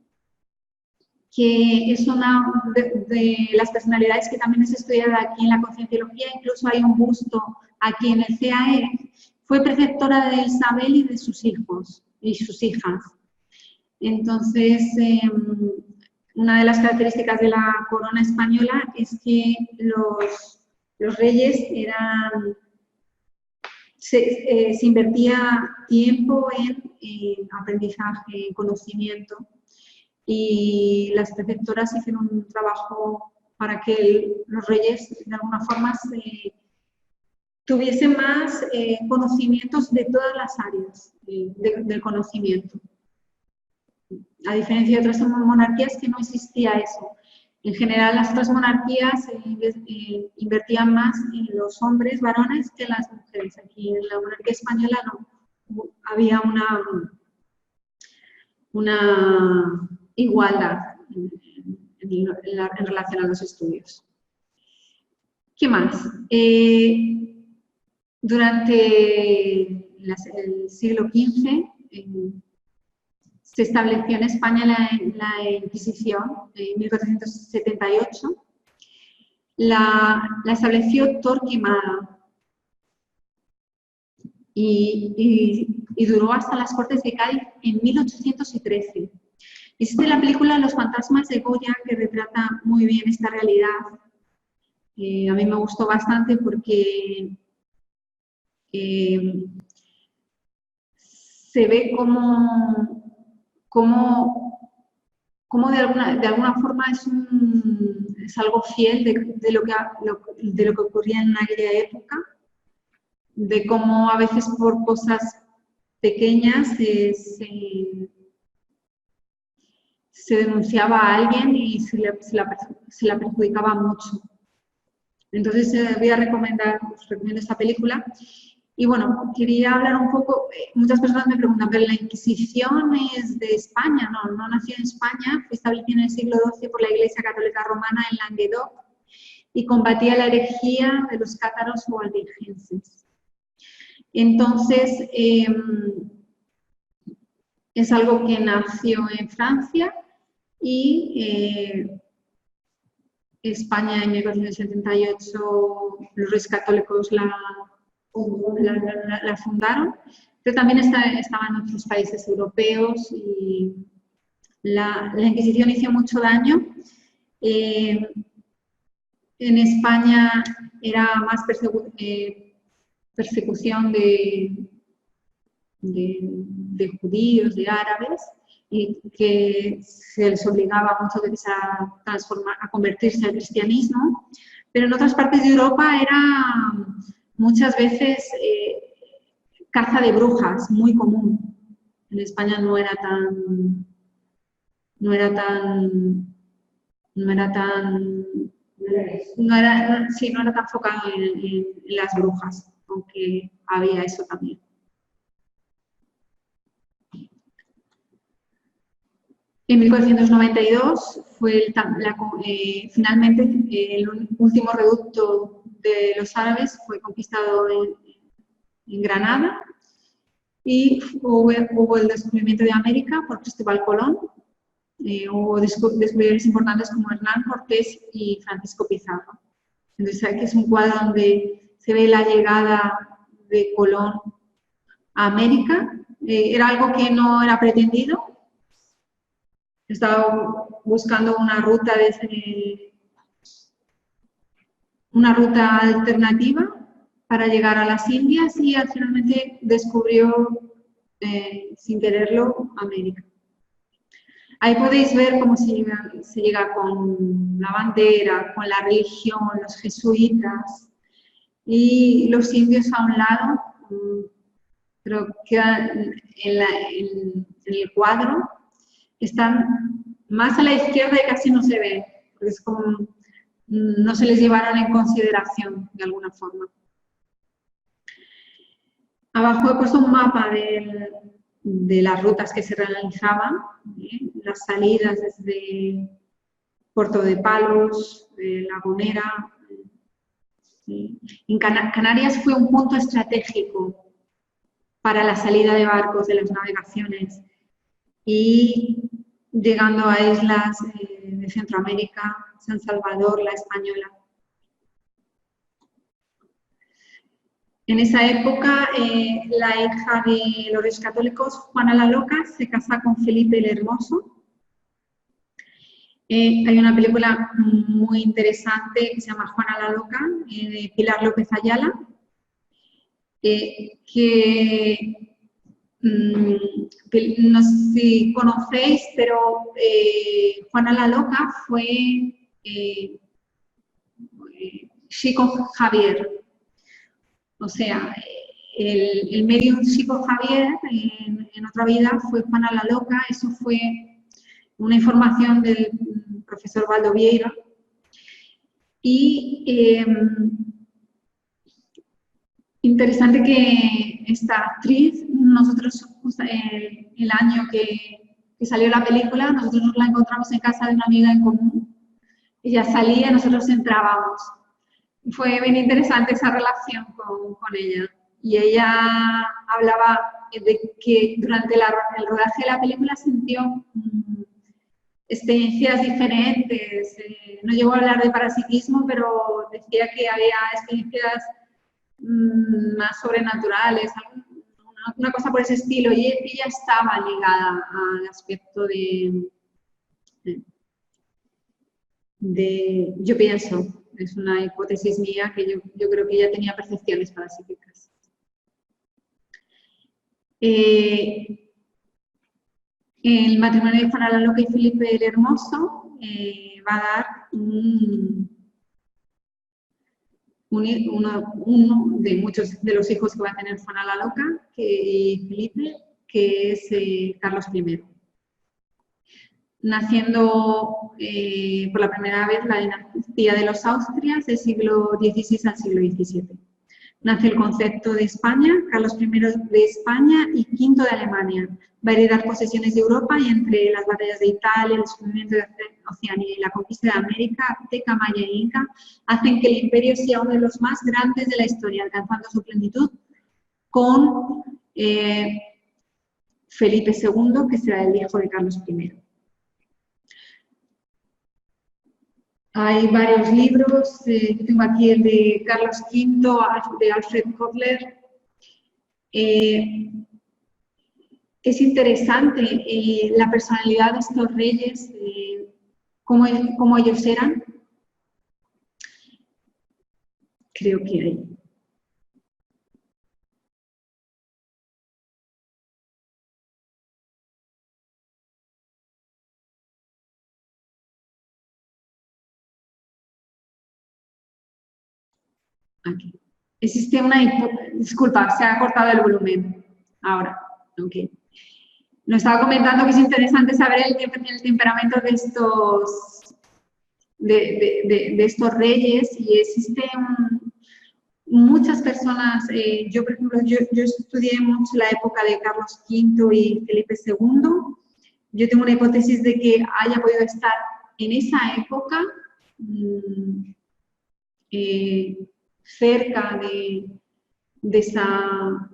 A: que es una de las personalidades que también es estudiada aquí en la Concienciología, incluso hay un busto aquí en el CAE. Fue preceptora de Isabel y de sus hijos y sus hijas. Entonces, una de las características de la corona española es que los reyes se invertía tiempo en aprendizaje, en conocimiento, y las preceptoras hicieron un trabajo para que los reyes de alguna forma tuviesen más conocimientos de todas las áreas del conocimiento. A diferencia de otras monarquías que no existía eso. En general, las otras monarquías invertían más en los hombres, varones, que en las mujeres. Aquí en la monarquía española no. Había una igualdad en relación a los estudios. ¿Qué más? Durante el siglo XV se estableció en España la Inquisición en 1478. La estableció Torquemada y duró hasta las Cortes de Cádiz en 1813. Existe la película Los fantasmas de Goya, que retrata muy bien esta realidad. A mí me gustó bastante porque se ve cómo de alguna forma es algo fiel de lo que ocurría en aquella época, de cómo a veces por cosas pequeñas se denunciaba a alguien y se la perjudicaba mucho. Entonces os recomiendo esta película. Y bueno, quería hablar un poco, muchas personas me preguntan, ¿pero la Inquisición es de España? No, no nació en España, fue establecida en el siglo XII por la Iglesia Católica Romana en Languedoc y combatía la herejía de los cátaros o albigenses. Entonces, es algo que nació en Francia y España en 1478 los reyes católicos la fundaron, pero también estaba en otros países europeos y la Inquisición hizo mucho daño. En España era más persecución de judíos, de árabes, y que se les obligaba muchas veces a convertirse al cristianismo, pero en otras partes de Europa era muchas veces caza de brujas, muy común. En España no era tan enfocado en las brujas, aunque había eso también. En 1492 fue finalmente el último reducto de los árabes fue conquistado en Granada y hubo el descubrimiento de América por Cristóbal Colón. Hubo descubridores importantes como Hernán Cortés y Francisco Pizarro. Entonces aquí es un cuadro donde se ve la llegada de Colón a América. Era algo que no era pretendido. Estaba buscando una ruta alternativa para llegar a las Indias y finalmente descubrió, sin quererlo, América. Ahí podéis ver cómo se llega con la bandera, con la religión, los jesuitas y los indios a un lado, pero queda en el cuadro. Están más a la izquierda y casi no se ven, porque es como no se les llevaron en consideración de alguna forma. Abajo he puesto un mapa de las rutas que se realizaban, las salidas desde Puerto de Palos, La Gomera. En Canarias fue un punto estratégico para la salida de barcos de las navegaciones y llegando a islas de Centroamérica, San Salvador, la Española. En esa época, la hija de los Reyes Católicos, Juana la Loca, se casa con Felipe el Hermoso. Hay una película muy interesante que se llama Juana la Loca, de Pilar López Ayala, que no sé si conocéis, pero Juana la Loca fue Chico Javier. O sea, el medium Chico Javier en otra vida fue Juana la Loca. Eso fue una información del profesor Valdo Vieira. Y interesante que esta actriz, nosotros el año que salió la película, nosotros nos la encontramos en casa de una amiga en común. Ella salía y nosotros entrábamos. Fue bien interesante esa relación con ella. Y ella hablaba de que durante el rodaje de la película sintió experiencias diferentes. No llegó a hablar de parapsiquismo, pero decía que había experiencias más sobrenaturales, una cosa por ese estilo. Y ella estaba ligada al aspecto de yo pienso. Es una hipótesis mía que yo creo que ella tenía percepciones parapsíquicas. El matrimonio de Juana la Loca y Felipe el Hermoso va a dar uno de muchos de los hijos que va a tener Juana la Loca y Felipe, que es Carlos I. Naciendo por la primera vez la dinastía de los Austrias del siglo XVI al siglo XVII. Nace el concepto de España, Carlos I de España y V de Alemania. Va a heredar posesiones de Europa y entre las batallas de Italia, el descubrimiento de Oceanía y la conquista de América, Azteca, Maya e Inca, hacen que el imperio sea uno de los más grandes de la historia, alcanzando su plenitud con Felipe II, que será el hijo de Carlos I. Hay varios libros, tengo aquí el de Carlos V, de Alfred Kotler. Es interesante la personalidad de estos reyes, cómo ellos eran. Creo que hay. Aquí. Existe una hipótesis, disculpa, se ha cortado el volumen. Ahora, ok. Nos estaba comentando que es interesante saber el temperamento de estos reyes y existen muchas personas. Yo, por ejemplo, yo estudié mucho la época de Carlos V y Felipe II. Yo tengo una hipótesis de que haya podido estar en esa época cerca de esa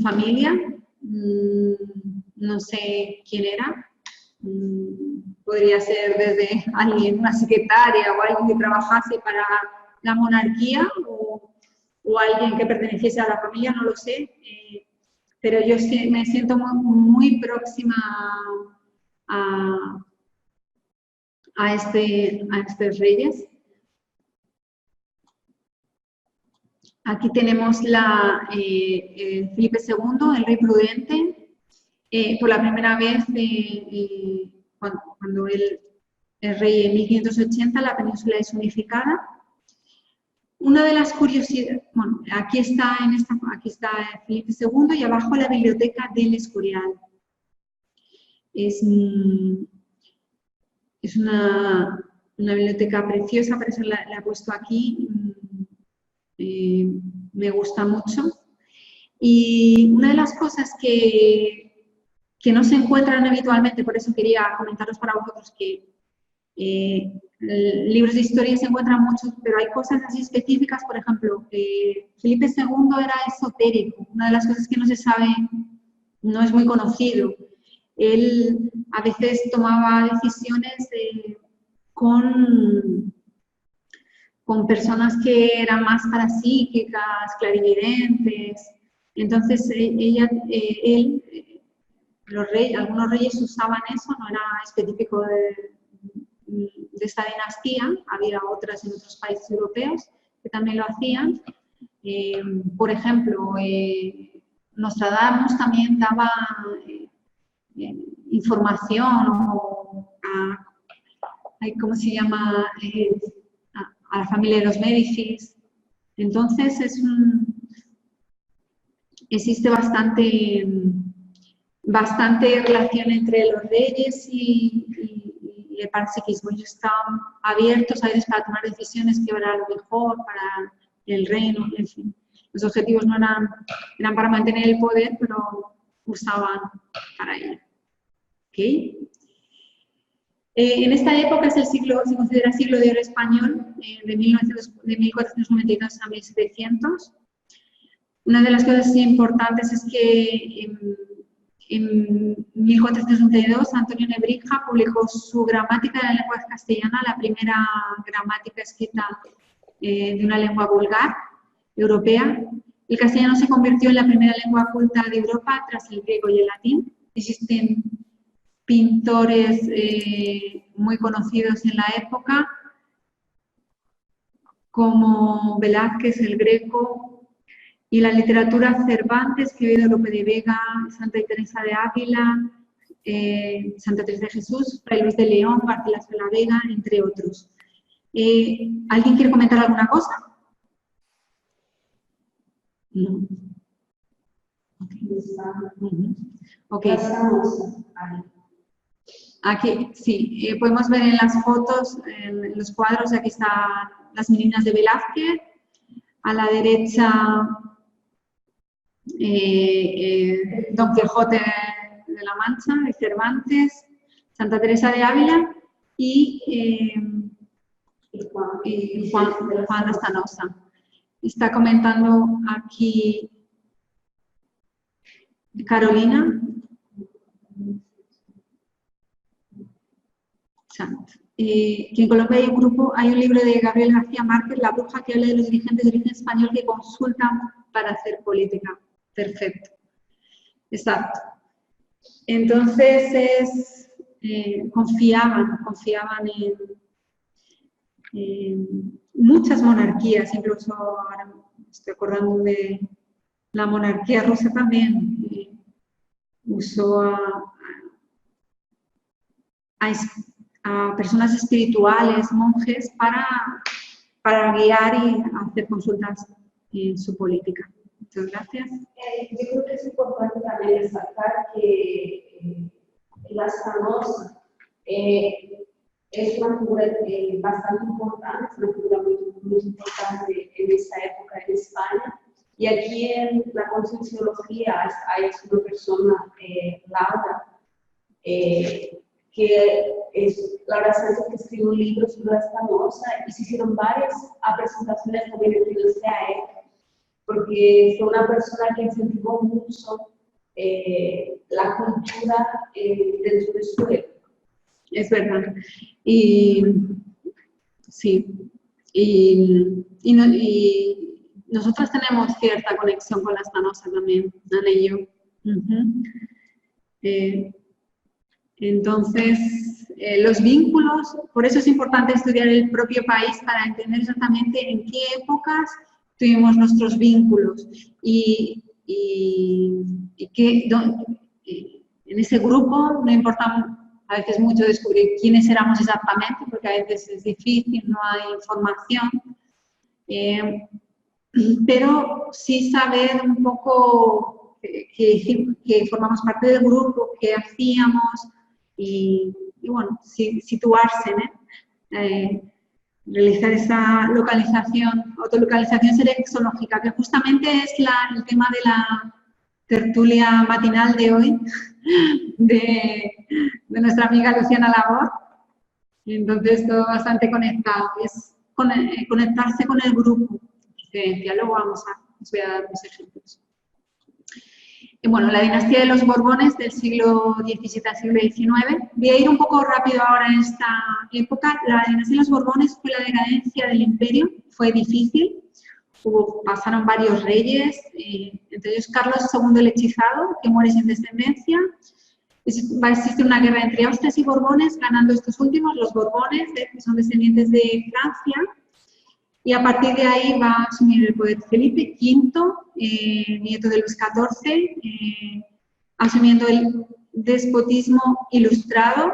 A: familia. No sé quién era. Podría ser desde alguien, una secretaria o alguien que trabajase para la monarquía o alguien que perteneciese a la familia, no lo sé. Pero yo me siento muy próxima a estos reyes. Aquí tenemos Felipe II, el rey prudente. Por la primera vez, cuando el rey en 1580, la península es unificada. Una de las curiosidades, bueno, aquí está Felipe II y abajo la biblioteca del Escorial. Es una biblioteca preciosa, por eso la he puesto aquí. Me gusta mucho. Y una de las cosas que no se encuentran habitualmente, por eso quería comentaros para vosotros que libros de historia se encuentran muchos, pero hay cosas así específicas. Por ejemplo, Felipe II era esotérico. Una de las cosas que no se sabe, no es muy conocido. Él a veces tomaba decisiones con personas que eran más parapsíquicas, clarividentes. Entonces, algunos reyes usaban eso, no era específico de esta dinastía, había otras en otros países europeos que también lo hacían. Por ejemplo, Nostradamus también daba información ¿cómo se llama? A la familia de los Médicis. Entonces existe bastante relación entre los reyes y el parapsiquismo. Ellos estaban abiertos a veces para tomar decisiones que eran lo mejor para el reino, en fin. Los objetivos no eran para mantener el poder, pero usaban para ello. ¿Okay? En esta época se considera siglo de oro español, de 1492 a 1700. Una de las cosas importantes es que en 1432 Antonio Nebrija publicó su Gramática de la lengua castellana, la primera gramática escrita de una lengua vulgar europea. El castellano se convirtió en la primera lengua culta de Europa tras el griego y el latín. Existen pintores muy conocidos en la época, como Velázquez, el Greco, y la literatura Cervantes, Quevedo, Lope de Vega, Santa Teresa de Ávila, Santa Teresa de Jesús, Fray Luis de León, Garcilaso de la Vega, entre otros. ¿Alguien quiere comentar alguna cosa? No. Okay. Aquí, sí, podemos ver en las fotos, en los cuadros, aquí están las meninas de Velázquez, a la derecha Don Quijote de la Mancha, de Cervantes, Santa Teresa de Ávila y Juan Lastanosa. Está comentando aquí Carolina. Que en Colombia hay un libro de Gabriel García Márquez, La bruja, que habla de los dirigentes de origen español que consultan para hacer política. Perfecto. Exacto. Entonces, confiaban en muchas monarquías, incluso ahora me estoy acordando de la monarquía rusa también. Usó a personas espirituales, monjes, para guiar y hacer consultas en su política. Muchas gracias.
B: Yo creo que es importante también resaltar que Lastanosa es una figura bastante importante, es una figura muy importante en esta época en España. Y aquí en la Concienciología hay una persona, Laura, que es Laura Sánchez, que escribió un libro sobre Lastanosa y se hicieron varias presentaciones también en la época, porque fue una persona que incentivó mucho la cultura dentro de su época.
A: Es verdad. Y sí, y nosotros tenemos cierta conexión con Lastanosa también, Ana y yo. Entonces, los vínculos, por eso es importante estudiar el propio país para entender exactamente en qué épocas tuvimos nuestros vínculos y en ese grupo no importa a veces mucho descubrir quiénes éramos exactamente, porque a veces es difícil, no hay información, pero sí saber un poco que formamos parte del grupo, qué hacíamos y bueno, situarse, realizar esa localización, autolocalización sexológica, que justamente es el tema de la tertulia matinal de hoy, de nuestra amiga Luciana Labor. Entonces, todo bastante conectado, es conectarse con el grupo. Luego os voy a dar unos ejemplos. Bueno, la dinastía de los Borbones del siglo XVII al siglo XIX. Voy a ir un poco rápido ahora en esta época. La dinastía de los Borbones fue la decadencia del imperio, fue difícil. Pasaron varios reyes, entre ellos Carlos II el Hechizado, que muere sin descendencia. Va a existir una guerra entre Austrias y Borbones, ganando estos últimos, los Borbones, que son descendientes de Francia. Y a partir de ahí va a asumir el poder Felipe V, nieto de Luis XIV, asumiendo el despotismo ilustrado.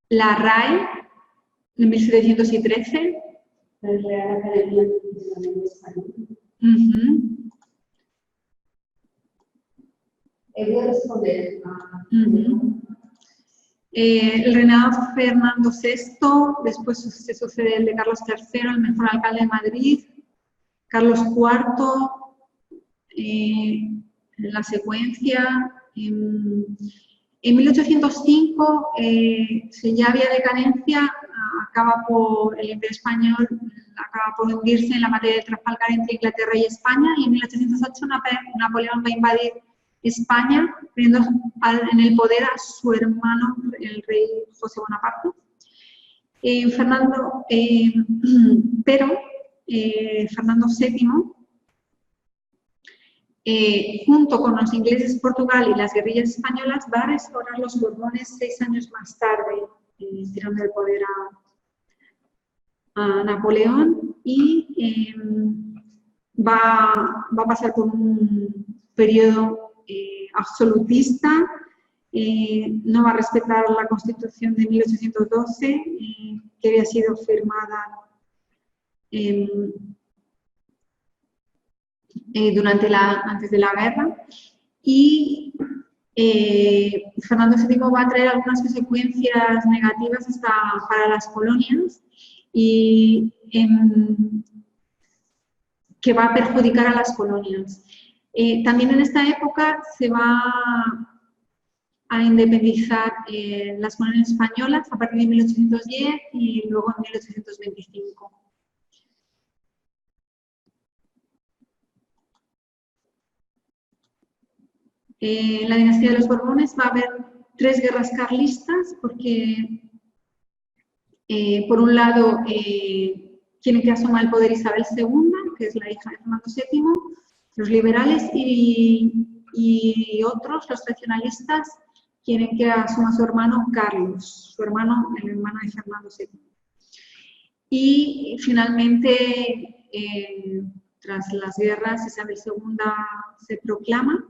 A: La RAE, en 1713.
B: La Real Academia de la Lengua Española. Voy a responder a...
A: El reinado de Fernando VI, después se sucede el de Carlos III, el mejor alcalde de Madrid, Carlos IV, en la secuencia. En 1805 ya había decadencia, acaba por el Imperio Español, acaba por hundirse en la batalla de Trafalgar entre Inglaterra y España, y en 1808 Napoleón va a invadir España, poniendo en el poder a su hermano, el rey José Bonaparte. Fernando VII, junto con los ingleses, Portugal y las guerrillas españolas, va a restaurar los Borbones 6 años más tarde, tirando el poder a Napoleón, y va a pasar por un periodo absolutista. No va a respetar la Constitución de 1812, que había sido firmada antes de la guerra, y Fernando VII va a traer algunas consecuencias negativas hasta para las colonias, y que va a perjudicar a las colonias. También en esta época se va a independizar las colonias españolas a partir de 1810 y luego en 1825. En la dinastía de los Borbones va a haber 3 guerras carlistas, porque por un lado quieren que asuma el poder Isabel II, que es la hija de Fernando VII, los liberales y otros, los tradicionalistas, quieren que asuma su hermano Carlos, el hermano de Fernando VII. Y finalmente, tras las guerras, Isabel II se proclama.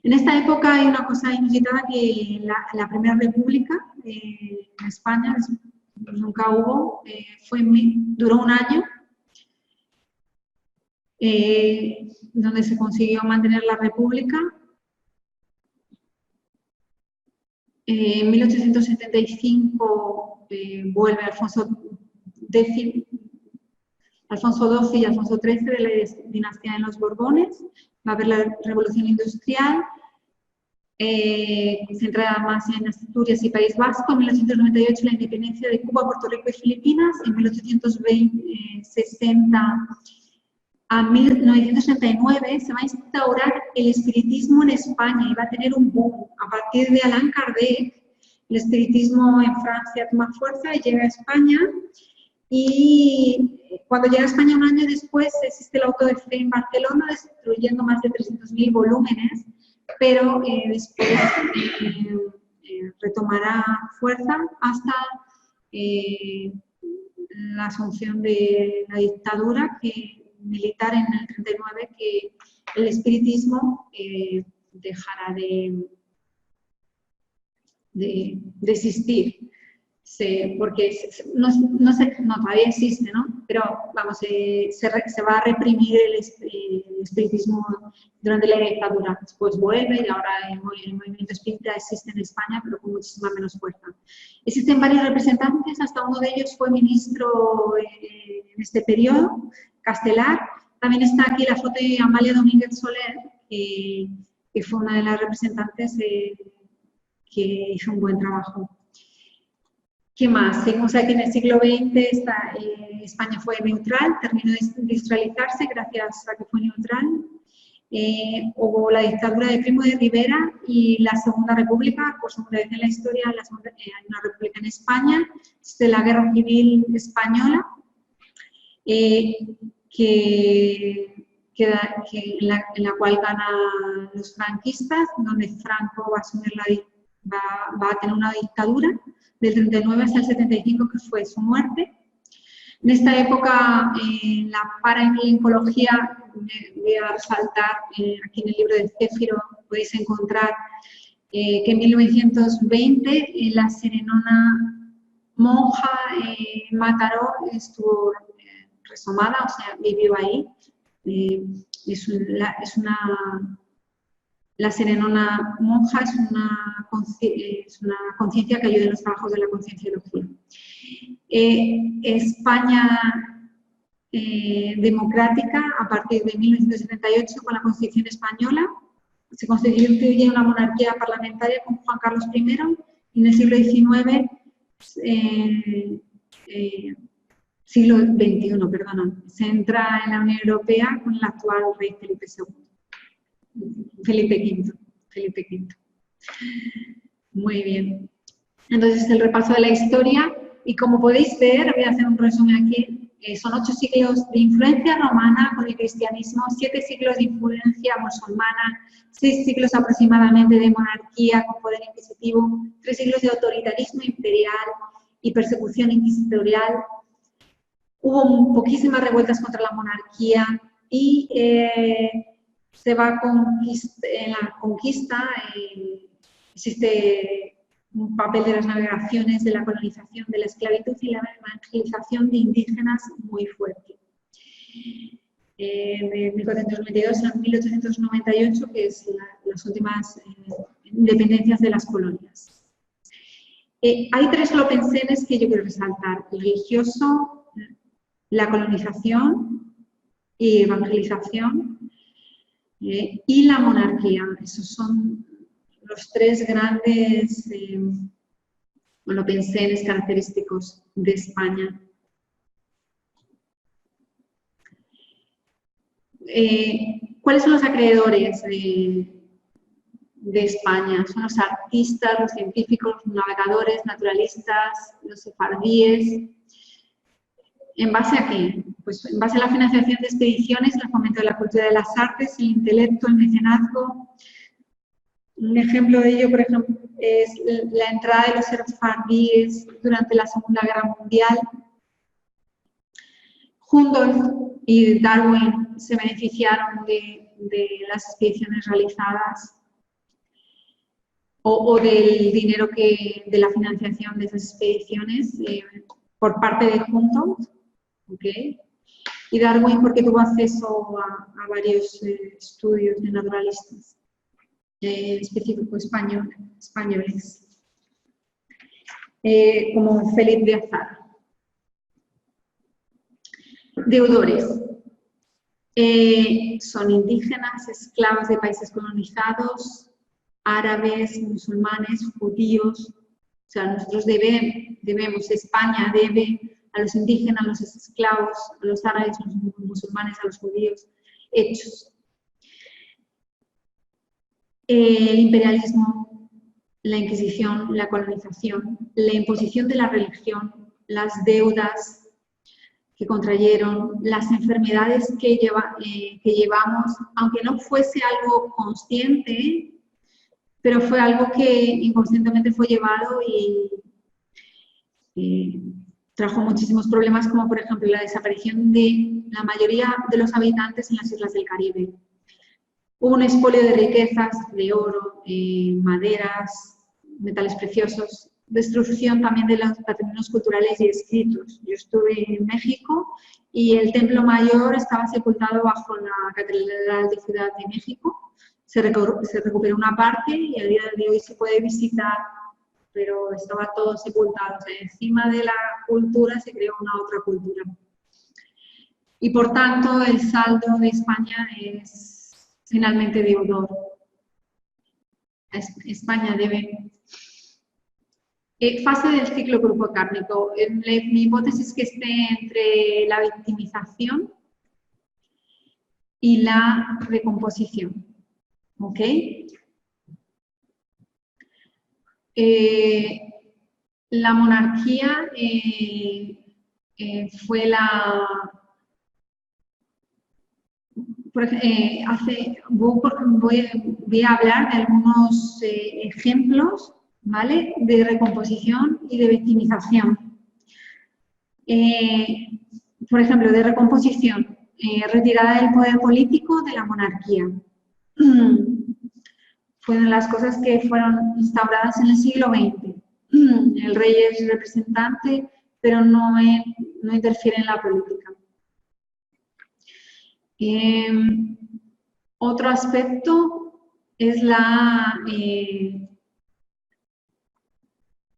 A: En esta época hay una cosa inusitada, que la Primera República en España nunca hubo, duró un año, donde se consiguió mantener la República. En 1875 vuelve Alfonso XII y Alfonso XIII de la dinastía de los Borbones. Va a haber la Revolución Industrial, centrada más en Asturias y País Vasco. En 1898 la independencia de Cuba, Puerto Rico y Filipinas. En 1860 a 1969 se va a instaurar el espiritismo en España y va a tener un boom. A partir de Allan Kardec, el espiritismo en Francia toma fuerza y llega a España. Y cuando llega a España un año después, existe el auto de fe en Barcelona, destruyendo más de 300.000 volúmenes, pero después retomará fuerza hasta la asunción de la dictadura militar en el 39, que el espiritismo dejará de existir. Porque todavía existe, ¿no? Pero vamos, se va a reprimir el espiritismo durante la dictadura. Después vuelve, y ahora el movimiento espírita existe en España, pero con muchísima menos fuerza. Existen varios representantes, hasta uno de ellos fue ministro en este periodo, Castelar. También está aquí la foto de Amalia Domínguez Soler, que fue una de las representantes que hizo un buen trabajo. ¿Qué más? Seguimos aquí en el siglo XX, España fue neutral, terminó de industrializarse gracias a que fue neutral. Hubo la dictadura de Primo de Rivera y la Segunda República, por segunda vez en la historia hay una república en España, desde la Guerra Civil Española, en la cual ganan los franquistas, donde Franco va a tener una dictadura del 39 hasta el 75, que fue su muerte. En esta época, la paraencología, voy a resaltar, aquí en el libro de Céfiro podéis encontrar que en 1920 la serenona monja Mataró estuvo resomada, o sea, vivió ahí. La serenona monja es una conciencia que ayuda en los trabajos de la concienciología. España democrática, a partir de 1978, con la Constitución Española, se constituye una monarquía parlamentaria con Juan Carlos I, y en el siglo XIX, siglo XXI, perdón, se entra en la Unión Europea con el actual rey Felipe V. Muy bien. Entonces, el repaso de la historia. Y como podéis ver, voy a hacer un resumen aquí, son 8 siglos de influencia romana con el cristianismo, 7 siglos de influencia musulmana, 6 siglos aproximadamente de monarquía con poder inquisitivo, 3 siglos de autoritarismo imperial y persecución inquisitorial. Hubo poquísimas revueltas contra la monarquía y en la conquista existe un papel de las navegaciones, de la colonización, de la esclavitud y la evangelización de indígenas muy fuerte. De 1492 a 1898, que es las últimas independencias de las colonias. Hay 3 lopensenes que yo quiero resaltar: el religioso, la colonización y evangelización, y la monarquía. Esos son los 3 grandes lopensenes característicos de España. ¿Cuáles son los acreedores de España? Son los artistas, los científicos, los navegadores, naturalistas, los sefardíes. ¿En base a qué? Pues en base a la financiación de expediciones, el fomento de la cultura de las artes, el intelecto, el mecenazgo. Un ejemplo de ello, por ejemplo, es la entrada de los sefardíes durante la Segunda Guerra Mundial. Humboldt y Darwin se beneficiaron de las expediciones realizadas o del dinero de la financiación de esas expediciones por parte de Humboldt, ¿okay? Y Darwin porque tuvo acceso a varios estudios de naturalistas específicos españoles, como Félix de Azara. Deudores. Son indígenas, esclavos de países colonizados, árabes, musulmanes, judíos. O sea, nosotros debemos, España debe a los indígenas, a los esclavos, a los árabes, a los musulmanes, a los judíos, hechos. El imperialismo, la Inquisición, la colonización, la imposición de la religión, las deudas que contrayeron, las enfermedades que llevamos, aunque no fuese algo consciente, pero fue algo que inconscientemente fue llevado y trajo muchísimos problemas, como por ejemplo la desaparición de la mayoría de los habitantes en las islas del Caribe. Hubo un expolio de riquezas, de oro, maderas, metales preciosos, destrucción también de los patrimonios culturales y escritos. Yo estuve en México y el Templo Mayor estaba sepultado bajo la Catedral de Ciudad de México. Se recuperó una parte y a día de hoy se puede visitar, pero estaba todo sepultado. O sea, encima de la cultura se creó una otra cultura. Y por tanto, el saldo de España es finalmente deudor. España debe Fase del ciclo grupo kármico. Mi hipótesis es que esté entre la victimización y la recomposición. ¿Ok? La monarquía fue la... voy a hablar de algunos ejemplos, ¿vale?, de recomposición y de victimización. Por ejemplo, de recomposición, retirada del poder político de la monarquía. Fueron las cosas que fueron instauradas en el siglo XX. El rey es representante, pero no interfiere en la política. Otro aspecto es la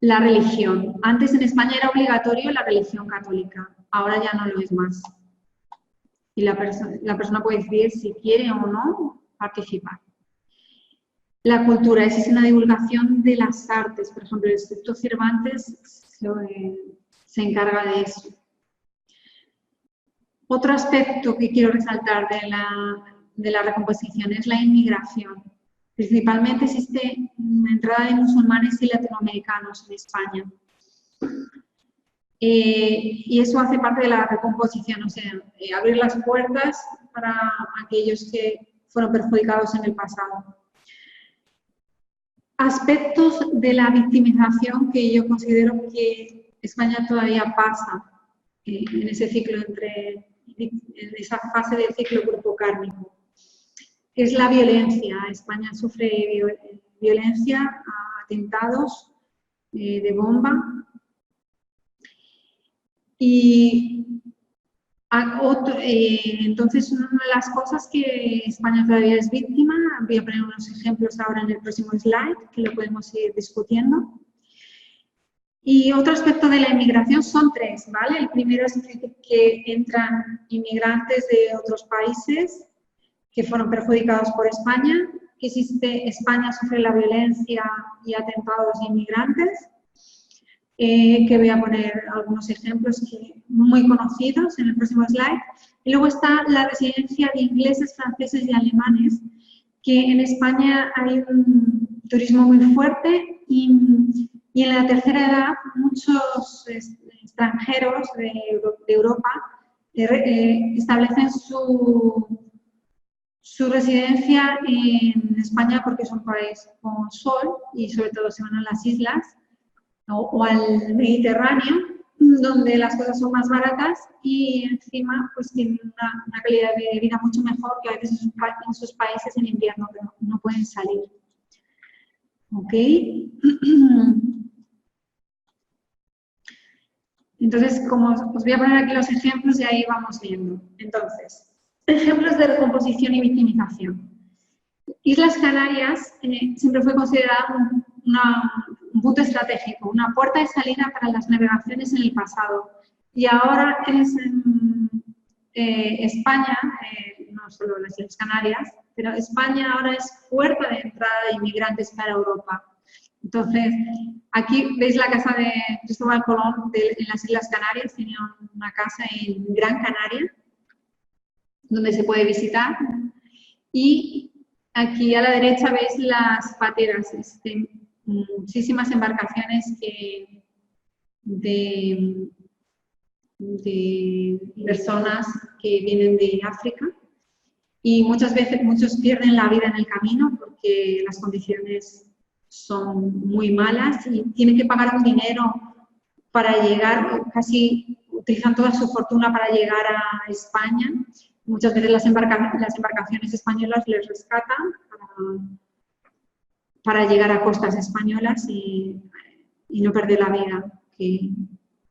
A: religión. Antes en España era obligatorio la religión católica, ahora ya no lo es más. Y la persona puede decidir si quiere o no participar. La cultura, es una divulgación de las artes. Por ejemplo, el Instituto Cervantes se encarga de eso. Otro aspecto que quiero resaltar de la recomposición es la inmigración. Principalmente existe una entrada de musulmanes y latinoamericanos en España. Y eso hace parte de la recomposición, o sea, abrir las puertas para aquellos que fueron perjudicados en el pasado. Aspectos de la victimización que yo considero que España todavía pasa en ese ciclo, en esa fase del ciclo grupo kármico. Es la violencia. España sufre violencia, atentados de bomba. Y entonces, una de las cosas que España todavía es víctima, voy a poner unos ejemplos ahora en el próximo slide, que lo podemos ir discutiendo. Y otro aspecto de la inmigración son tres, ¿vale? El primero es que entran inmigrantes de otros países que fueron perjudicados por España, que España sufre la violencia y atentados de inmigrantes, que voy a poner algunos ejemplos muy conocidos en el próximo slide. Y luego está la residencia de ingleses, franceses y alemanes, que en España hay un turismo muy fuerte y en la tercera edad muchos extranjeros de Europa establecen su residencia en España porque es un país con sol y sobre todo se van a las islas o al Mediterráneo, donde las cosas son más baratas y encima pues tienen una calidad de vida mucho mejor que a veces en sus países en invierno, pero no pueden salir. ¿Ok? Entonces, como os voy a poner aquí los ejemplos y ahí vamos viendo. Entonces, ejemplos de recomposición y victimización. Islas Canarias siempre fue considerada un punto estratégico, una puerta de salida para las navegaciones en el pasado. Y ahora es España, no solo las Islas Canarias, pero España ahora es puerta de entrada de inmigrantes para Europa. Entonces, aquí veis la casa de Cristóbal Colón en las Islas Canarias, tenía una casa en Gran Canaria, donde se puede visitar. Y aquí a la derecha veis las pateras, muchísimas embarcaciones de personas que vienen de África y muchas veces muchos pierden la vida en el camino porque las condiciones son muy malas y tienen que pagar un dinero para llegar, casi utilizan toda su fortuna para llegar a España. Muchas veces las embarcaciones españolas les rescatan para llegar a costas españolas y no perder la vida, que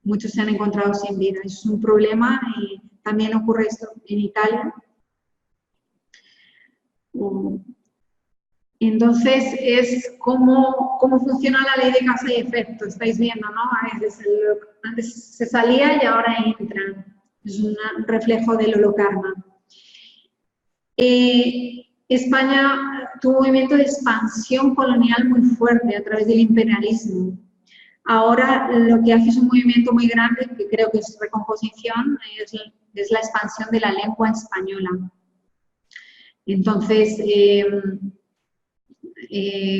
A: muchos se han encontrado sin vida. Es un problema y también ocurre esto en Italia. Entonces, es cómo funciona la ley de causa y efecto. Estáis viendo, ¿no? Antes se salía y ahora entra. Es un reflejo del holokarma. España tuvo un movimiento de expansión colonial muy fuerte a través del imperialismo. Ahora lo que hace es un movimiento muy grande, que creo que es recomposición, es la expansión de la lengua española. Entonces,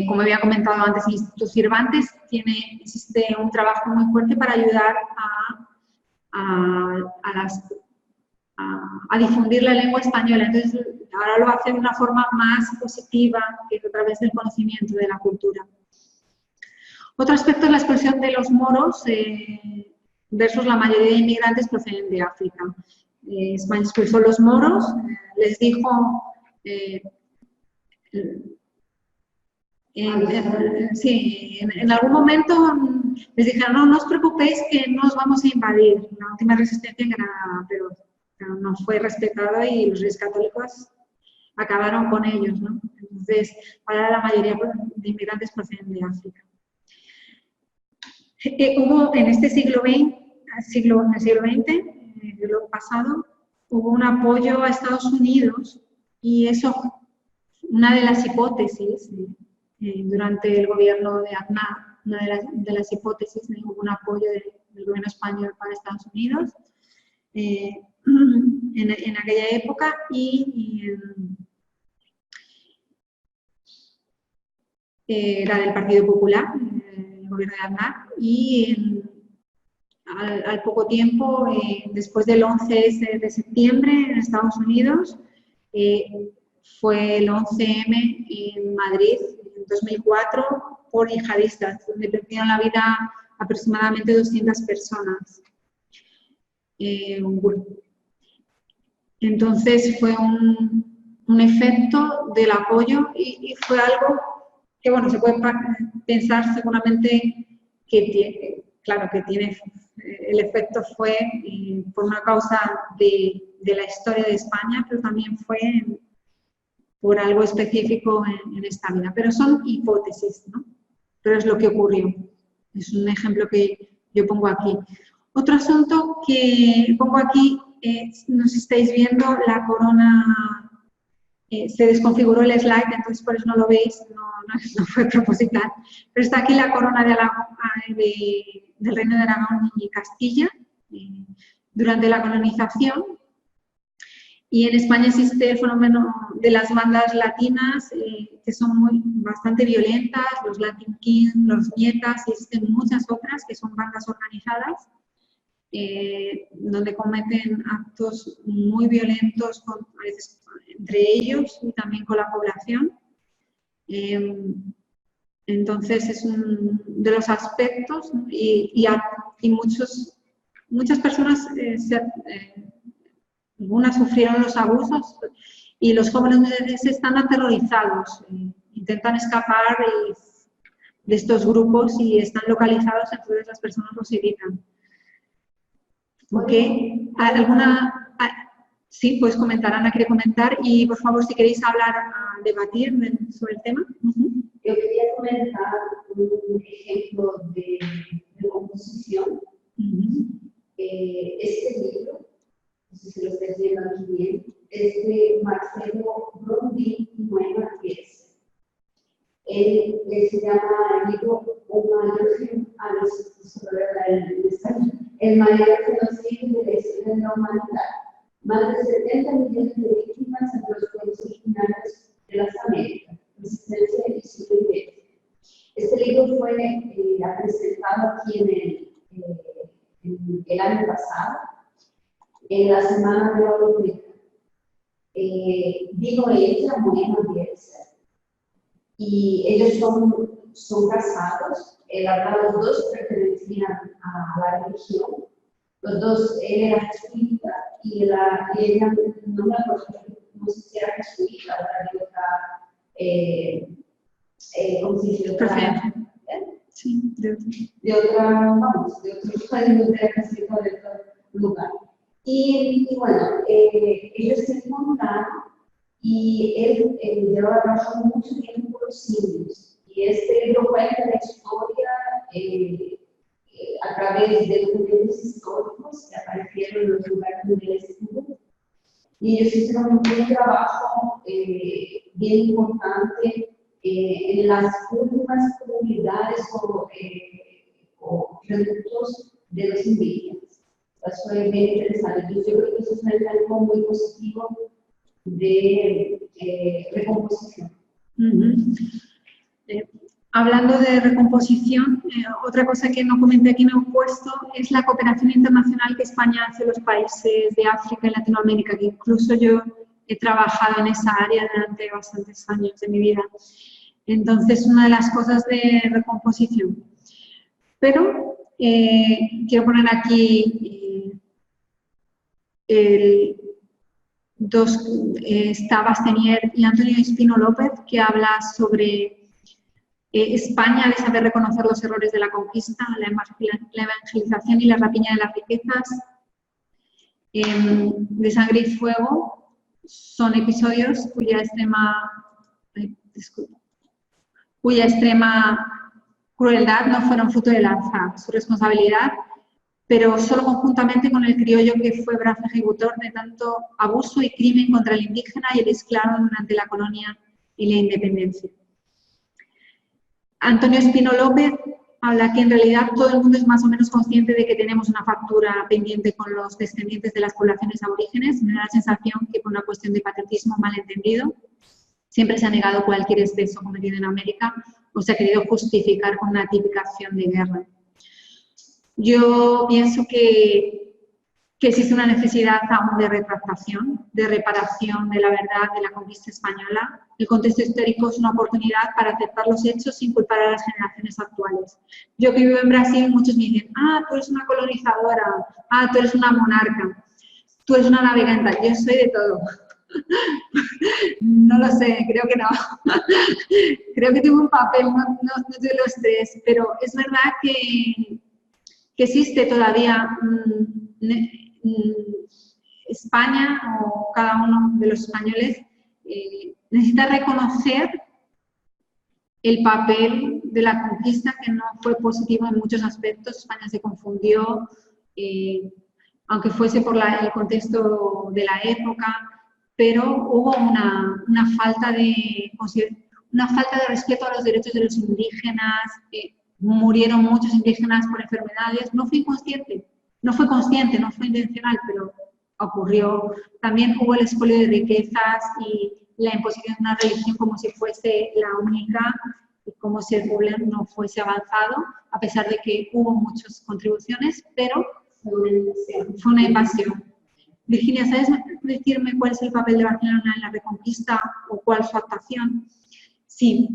A: como había comentado antes, el Instituto Cervantes existe un trabajo muy fuerte para ayudar a difundir la lengua española. Entonces, ahora lo hace de una forma más positiva que a través del conocimiento de la cultura. Otro aspecto es la expulsión de los moros versus la mayoría de inmigrantes procedentes de África. España expulsó los moros, les dijo... sí, en algún momento les dijeron, no, no os preocupéis que no os vamos a invadir. La última resistencia en Granada, pero no fue respetada y los Reyes Católicos acabaron con ellos, ¿no? Entonces, para la mayoría de inmigrantes proceden de África. Hubo en este siglo XX, en el siglo XX, el siglo pasado, hubo un apoyo a Estados Unidos y eso, una de las hipótesis, durante el gobierno de Aznar, una de las hipótesis, hubo un apoyo del gobierno español para Estados Unidos en aquella época y era del Partido Popular, el gobierno de Aznar, y al poco tiempo, después del 11 de septiembre en Estados Unidos, fue el 11M en Madrid, en 2004, por yihadistas, donde perdieron la vida aproximadamente 200 personas. Entonces fue un efecto del apoyo y fue algo que, bueno, se puede pensar seguramente que tiene, el efecto fue por una causa de la historia de España, pero también fue por algo específico en esta vida. Pero son hipótesis, ¿no? Pero es lo que ocurrió. Es un ejemplo que yo pongo aquí. Otro asunto que pongo aquí, no sé si estáis viendo, la corona, se desconfiguró el slide, entonces por eso no lo veis, no fue proposital. Pero está aquí la corona del Reino de Aragón y Castilla durante la colonización. Y en España existe el fenómeno de las bandas latinas, que son bastante violentas, los Latin Kings, los Nietas, y existen muchas otras que son bandas organizadas, donde cometen actos muy violentos, a veces entre ellos y también con la población. Entonces es uno de los aspectos, ¿no? y muchas personas algunas sufrieron los abusos y los jóvenes están aterrorizados, intentan escapar de estos grupos y están localizados, entonces las personas los evitan. ¿Ok? ¿Alguna? Sí, puedes comentar, Ana quiere comentar y por favor si queréis hablar, debatir sobre el tema.
B: Yo quería comentar un ejemplo de composición. Este libro, no sé si lo estáis viendo aquí bien, es de Marcelo Brondín y Noema Pies. Él se llama el libro El mayor genocidio de la historia de la humanidad. Más de 70 millones de víctimas entre los pueblos originarios de las Américas, resistencia y supervivencia. Este libro fue presentado aquí el año pasado, en la Semana de la Biblioteca. Vino ella, Morena Bielsa, y ellos son casados. Los dos pertenecían a la religión. Los dos, él era jesuita y ella no me acuerdo, no sé si era jesuita o ¿cómo se dice?
A: Sí,
B: de otro lugar. Y bueno, ellos se encontraron y él llevaba trabajando mucho tiempo con los indios. Y este libro cuenta la historia a través de documentos históricos que aparecieron en los lugares donde él estuvo. Y ellos hicieron un trabajo bien importante en las últimas comunidades o productos de los indígenas. Eso es bien interesante. Entonces, yo creo que eso es algo muy positivo de recomposición.
A: Hablando de recomposición, otra cosa que no comenté aquí, no he puesto, es la cooperación internacional que España hace en los países de África y Latinoamérica, que incluso yo he trabajado en esa área durante bastantes años de mi vida. Entonces, una de las cosas de recomposición. Pero quiero poner aquí está Bastenier y Antonio Espino López, que habla sobre España de saber reconocer los errores de la conquista, la evangelización y la rapiña de las riquezas. De Sangre y Fuego son episodios cuya extrema crueldad no fueron fruto de su responsabilidad, pero solo conjuntamente con el criollo que fue brazo ejecutor de tanto abuso y crimen contra el indígena y el esclavo durante la colonia y la independencia. Antonio Espino López habla que en realidad todo el mundo es más o menos consciente de que tenemos una factura pendiente con los descendientes de las poblaciones aborígenes. Me da la sensación que por una cuestión de patriotismo malentendido siempre se ha negado cualquier exceso cometido en América o se ha querido justificar con una típica acción de guerra. Yo pienso que existe una necesidad aún de retractación, de reparación de la verdad de la conquista española. El contexto histórico es una oportunidad para aceptar los hechos sin culpar a las generaciones actuales. Yo que vivo en Brasil, muchos me dicen, tú eres una colonizadora, tú eres una monarca, tú eres una navegante. Yo soy de todo. No lo sé, creo que no. Creo que tengo un papel, no de los tres, pero es verdad que existe todavía España o cada uno de los españoles necesita reconocer el papel de la conquista, que no fue positivo en muchos aspectos. España se confundió, aunque fuese por el contexto de la época, pero hubo una falta de respeto a los derechos de los indígenas. Murieron muchos indígenas por enfermedades. No fue inconsciente, no fue consciente, no fue intencional, pero ocurrió. También hubo el expolio de riquezas y la imposición de una religión como si fuese la única, y como si el pueblo no fuese avanzado, a pesar de que hubo muchas contribuciones, pero fue una invasión. Virginia, ¿sabes decirme cuál es el papel de Barcelona en la Reconquista o cuál es su actuación? Sí.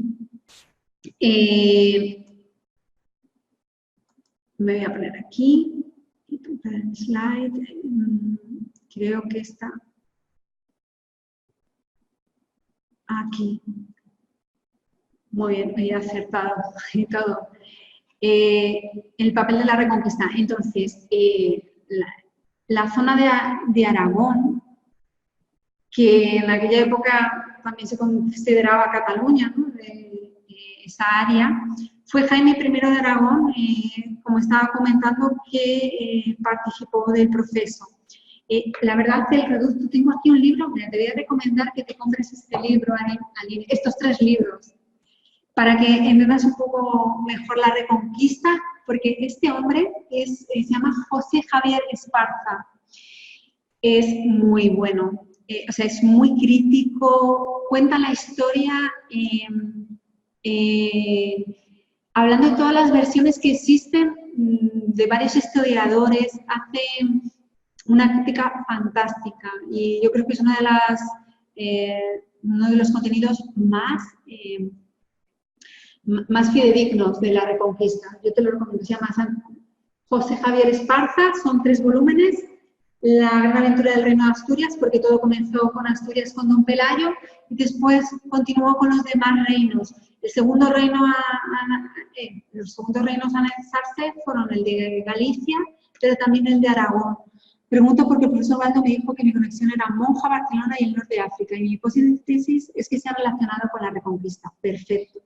A: Me voy a poner aquí, el slide, creo que está aquí. Muy bien, me he acertado y todo. El papel de la Reconquista. Entonces, la zona de Aragón, que en aquella época también se consideraba Cataluña, ¿no? Esa área, fue Jaime I de Aragón, como estaba comentando, que participó del proceso. La verdad es que el reducto, tengo aquí un libro, te voy a recomendar que te compres este libro, estos 3 libros, para que entiendas un poco mejor la Reconquista, porque este hombre se llama José Javier Esparza. Es muy bueno, o sea, es muy crítico, cuenta la historia hablando de todas las versiones que existen de varios historiadores, hace una crítica fantástica y yo creo que es uno de los contenidos más fidedignos de la Reconquista. Yo te lo recomiendo, se llama José Javier Esparza, son 3 volúmenes. La gran aventura del reino de Asturias, porque todo comenzó con Asturias con Don Pelayo y después continuó con los demás reinos. Los segundos reinos a anexarse fueron el de Galicia, pero también el de Aragón. Pregunto porque el profesor Baldo me dijo que mi conexión era Monja, Barcelona y el norte de África, y mi hipótesis es que se ha relacionado con la Reconquista. Perfecto.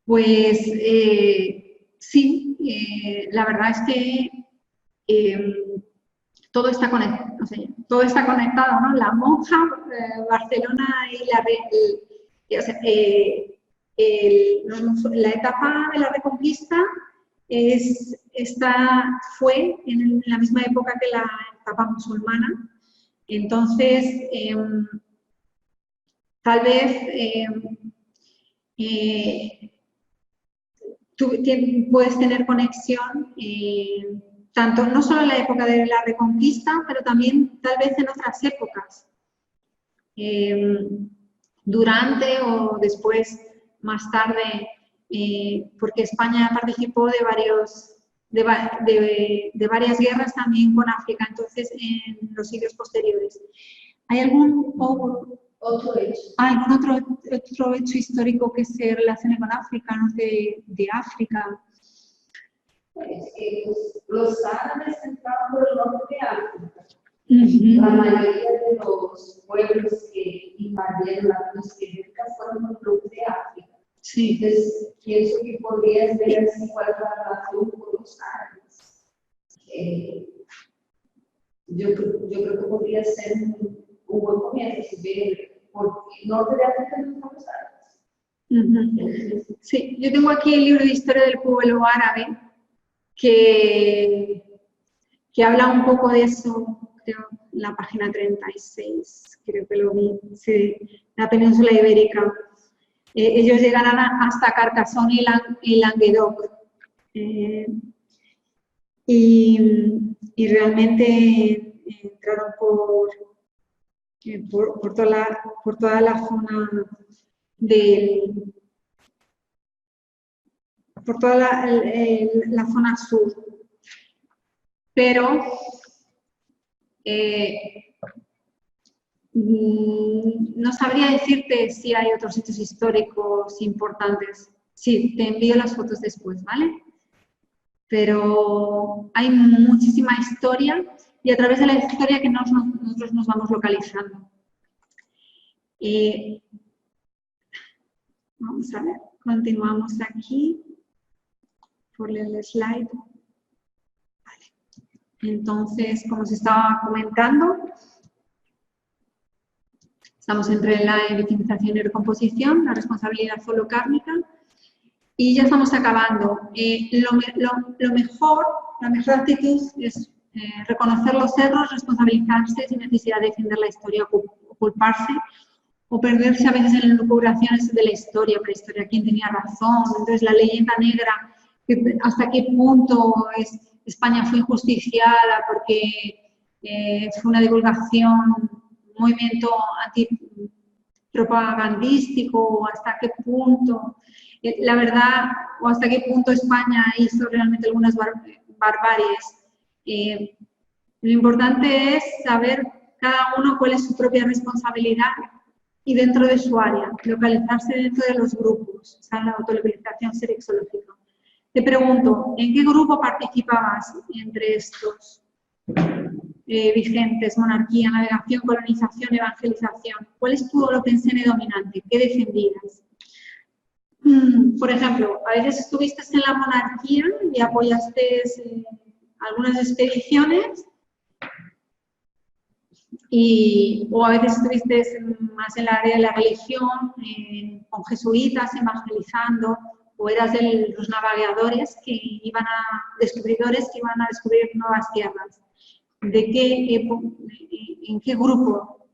A: Pues sí, la verdad es que todo está conectado, o sea, todo está conectado, ¿no? La Monja, Barcelona y la etapa de la Reconquista Esta fue en la misma época que la etapa musulmana. Entonces, tal vez tú puedes tener conexión tanto no solo en la época de la Reconquista, pero también tal vez en otras épocas, durante o después, más tarde, porque España participó de varias guerras también con África, entonces en los siglos posteriores. ¿Hay algún
B: Otro hecho.
A: otro hecho histórico que se relacione con África, no sé, de África?
B: Es que los árabes entraron por el norte de África.
A: Uh-huh.
B: La mayoría de los pueblos que invadieron la península fueron del norte de África.
A: Sí.
B: Entonces, pienso que podrías ver cuál es la relación con los árabes. Yo creo que podría ser un buen comienzo, ver, porque el norte de África no son los árabes.
A: Uh-huh. Sí, yo tengo aquí el libro de historia del pueblo árabe que habla un poco de eso, creo, en la página 36, creo que lo vi, sí, la península ibérica. Ellos llegarán hasta Carcassonne y Languedoc. Y realmente entraron por toda la zona por toda la zona sur. Pero no sabría decirte si hay otros hechos históricos importantes. Sí, te envío las fotos después, ¿vale? Pero hay muchísima historia y a través de la historia que nosotros nos vamos localizando. Vamos a ver, continuamos aquí por el slide. Vale. Entonces, como os estaba comentando, estamos entre la victimización y recomposición, la responsabilidad holocárnica, y ya estamos acabando. La mejor actitud es reconocer los errores, responsabilizarse sin necesidad de defender la historia o culparse, o perderse a veces en elucubraciones de la historia, prehistoria, quién tenía razón, entonces la leyenda negra, hasta qué punto España fue injusticiada porque fue una divulgación, un movimiento antipropagandístico, hasta qué punto, la verdad, o hasta qué punto España hizo realmente algunas barbaries. Lo importante es saber cada uno cuál es su propia responsabilidad y dentro de su área, localizarse dentro de los grupos, o sea, la autolocalización serexológica. Te pregunto, ¿en qué grupo participabas entre estos vigentes? Monarquía, navegación, colonización, evangelización. ¿Cuál es tu holopensene dominante? ¿Qué defendías? Por ejemplo, a veces estuviste en la monarquía y apoyaste algunas expediciones, o a veces estuviste más en la área de la religión, con jesuitas evangelizando, o eras de los navegadores descubridores que iban a descubrir nuevas tierras. ¿En qué grupo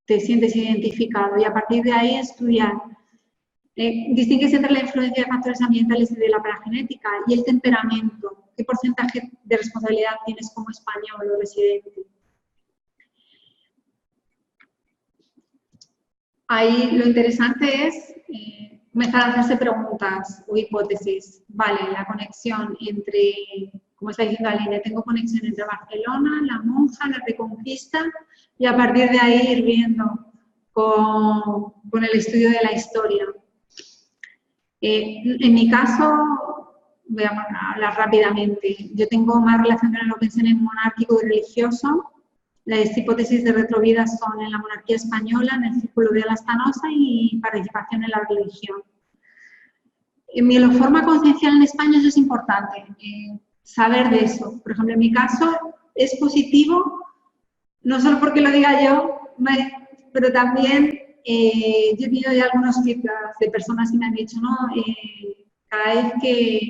A: te sientes identificado? Y a partir de ahí estudiar. Distingues entre la influencia de factores ambientales y de la paragenética y el temperamento. ¿Qué porcentaje de responsabilidad tienes como español o residente? Ahí lo interesante es comenzar a hacerse preguntas o hipótesis. Vale, la conexión entre, como está diciendo Aline, tengo conexión entre Barcelona, la monja, la Reconquista, y a partir de ahí ir viendo con el estudio de la historia. En mi caso, voy a hablar rápidamente. Yo tengo más relación con lo que es en el monárquico y religioso. Las hipótesis de retrovida son en la monarquía española, en el círculo de Alastanosa y participación en la religión. En mi forma conciencial en España eso es importante, saber de eso. Por ejemplo, en mi caso es positivo, no solo porque lo diga yo, pero también yo he tenido ya algunos feedbacks de personas que me han dicho, ¿no? Cada vez que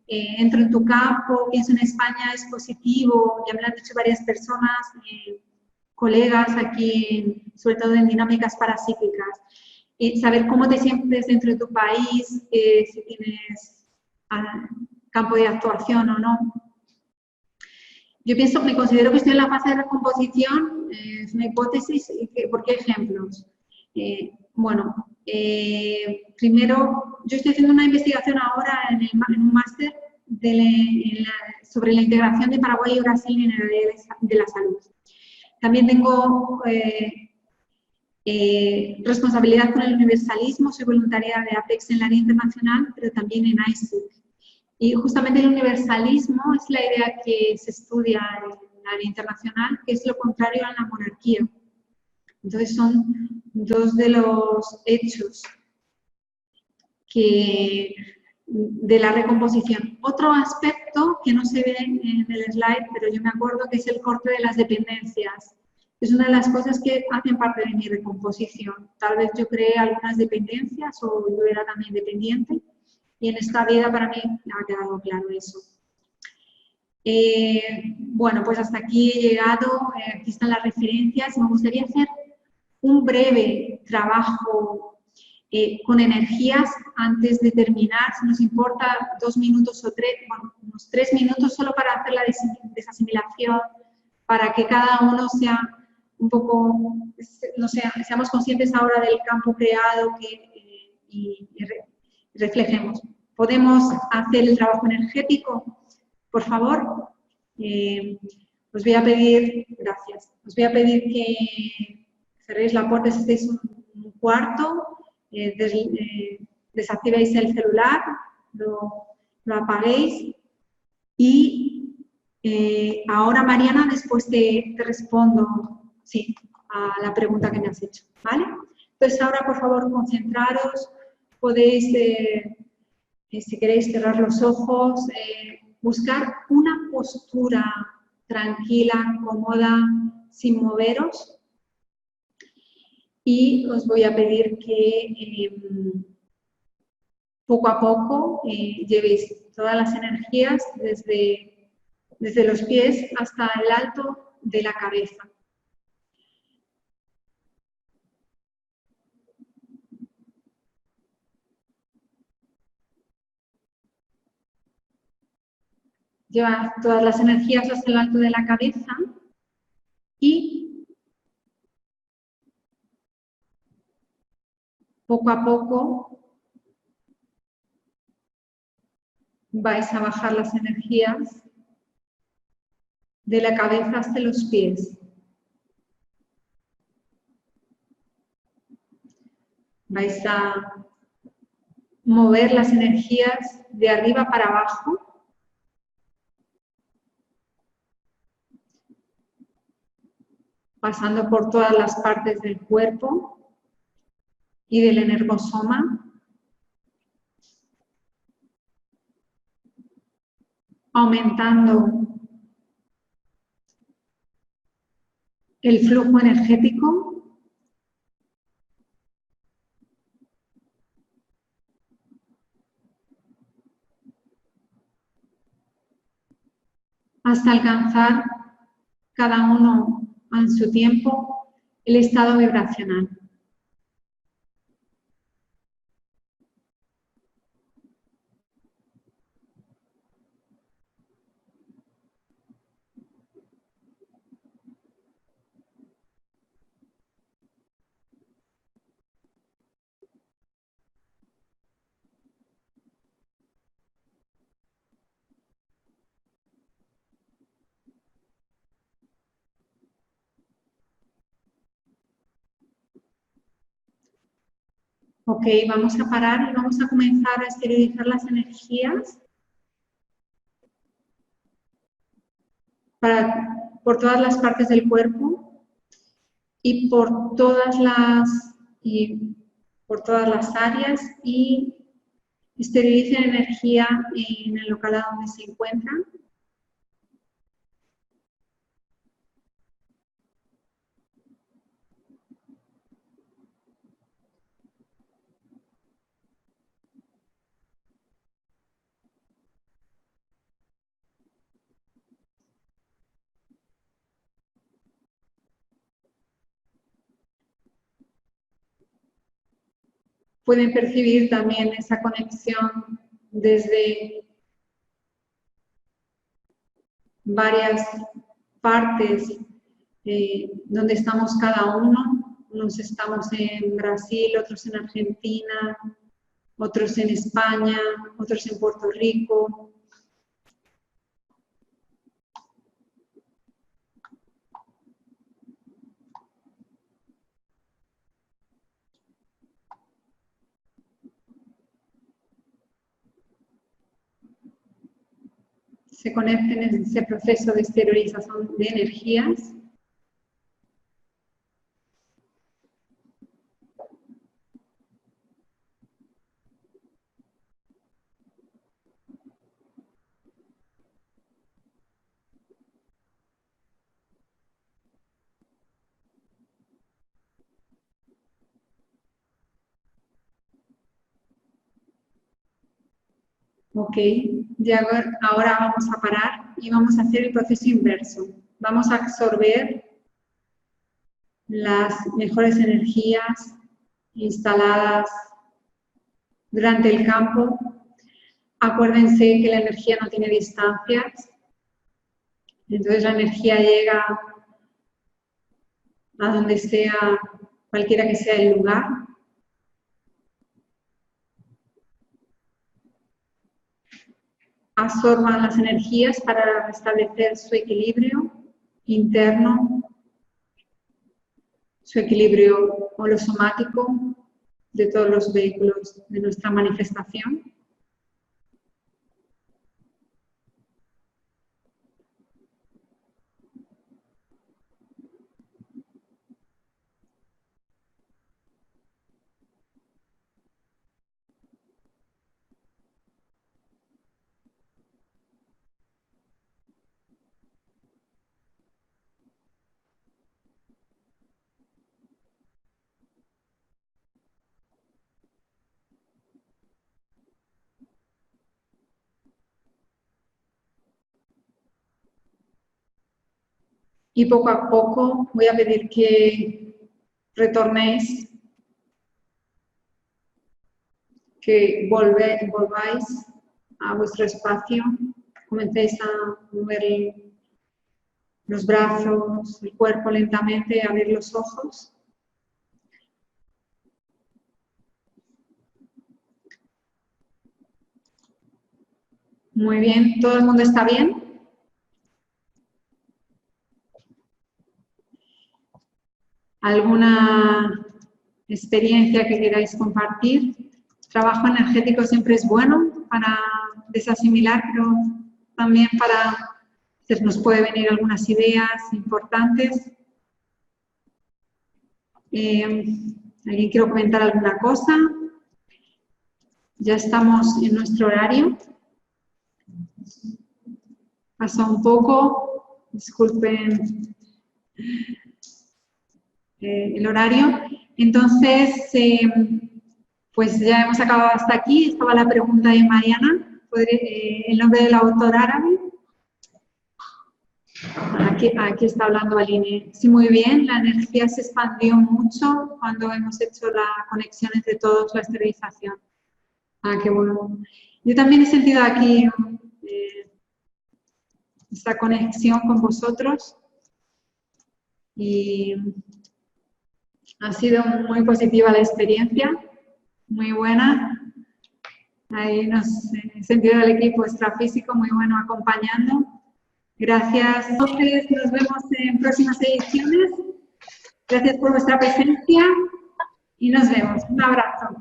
A: entro en tu campo, pienso en España, es positivo, ya me lo han dicho varias personas, colegas aquí, sobre todo en dinámicas parapsíquicas. Saber cómo te sientes dentro de tu país, si tienes campo de actuación o no. Yo pienso, me considero que estoy en la fase de recomposición, es una hipótesis, ¿por qué ejemplos? Bueno, primero, yo estoy haciendo una investigación ahora en un máster sobre la integración de Paraguay y Brasil en el área de la salud. También tengo responsabilidad con el universalismo, soy voluntaria de APEX en el área internacional, pero también en ISIC. Y justamente el universalismo es la idea que se estudia en el área internacional, que es lo contrario a la monarquía. Entonces son dos de los hechos de la recomposición. Otro aspecto que no se ve en el slide, pero yo me acuerdo, que es el corte de las dependencias. Es una de las cosas que hacen parte de mi recomposición. Tal vez yo creé algunas dependencias o yo era también dependiente y en esta vida para mí me ha quedado claro eso. Bueno, pues hasta aquí he llegado, aquí están las referencias. Me gustaría hacer un breve trabajo con energías antes de terminar, si nos importa 2 minutos o 3, bueno, unos 3 minutos solo para hacer la desasimilación, para que cada uno sea un poco, no sé, seamos conscientes ahora del campo creado y reflejemos. ¿Podemos hacer el trabajo energético? Por favor, os voy a pedir, gracias, os voy a pedir que cerréis la puerta si estáis un cuarto, desactivéis el celular, lo apaguéis y ahora, Mariana, después te respondo, sí, a la pregunta que me has hecho, ¿vale? Entonces ahora, por favor, concentraros, podéis, si queréis, cerrar los ojos, buscar una postura tranquila, cómoda, sin moveros. Y os voy a pedir que poco a poco llevéis todas las energías desde los pies hasta el alto de la cabeza. Llevad todas las energías hasta el alto de la cabeza y poco a poco vais a bajar las energías de la cabeza hasta los pies. Vais a mover las energías de arriba para abajo. Pasando por todas las partes del cuerpo y del energosoma. Aumentando el flujo energético. Hasta alcanzar cada uno en su tiempo el estado vibracional. Ok, vamos a parar y vamos a comenzar a esterilizar las energías por todas las partes del cuerpo y por todas las áreas, y esterilicen energía en el local a donde se encuentran. pueden percibir también esa conexión desde varias partes donde estamos cada uno. Unos estamos en Brasil, otros en Argentina, otros en España, otros en Puerto Rico. Se conecten en ese proceso de exteriorización de energías. Ok, ya ahora vamos a parar y vamos a hacer el proceso inverso. Vamos a absorber las mejores energías instaladas durante el campo. Acuérdense que la energía no tiene distancias, entonces la energía llega a donde sea, cualquiera que sea el lugar. Absorban las energías para restablecer su equilibrio interno, su equilibrio holosomático de todos los vehículos de nuestra manifestación. Y poco a poco voy a pedir que retornéis, que volváis a vuestro espacio, comencéis a mover los brazos, el cuerpo lentamente, a abrir los ojos. Muy bien, ¿todo el mundo está bien? ¿Alguna experiencia que queráis compartir? Trabajo energético siempre es bueno para desasimilar, pero también nos puede venir algunas ideas importantes. ¿Alguien quiere comentar alguna cosa? Ya estamos en nuestro horario. Pasó un poco, disculpen el horario. Entonces, pues ya hemos acabado hasta aquí. Estaba la pregunta de Mariana. ¿El nombre del autor árabe? Aquí está hablando Aline. Sí, muy bien. La energía se expandió mucho cuando hemos hecho la conexión entre todos, la esterilización. Ah, qué bueno. Yo también he sentido aquí esta conexión con vosotros y ha sido muy positiva la experiencia, muy buena. Ahí he sentido el equipo extrafísico muy bueno acompañando. Gracias. Entonces, nos vemos en próximas ediciones. Gracias por vuestra presencia y nos vemos. Un abrazo.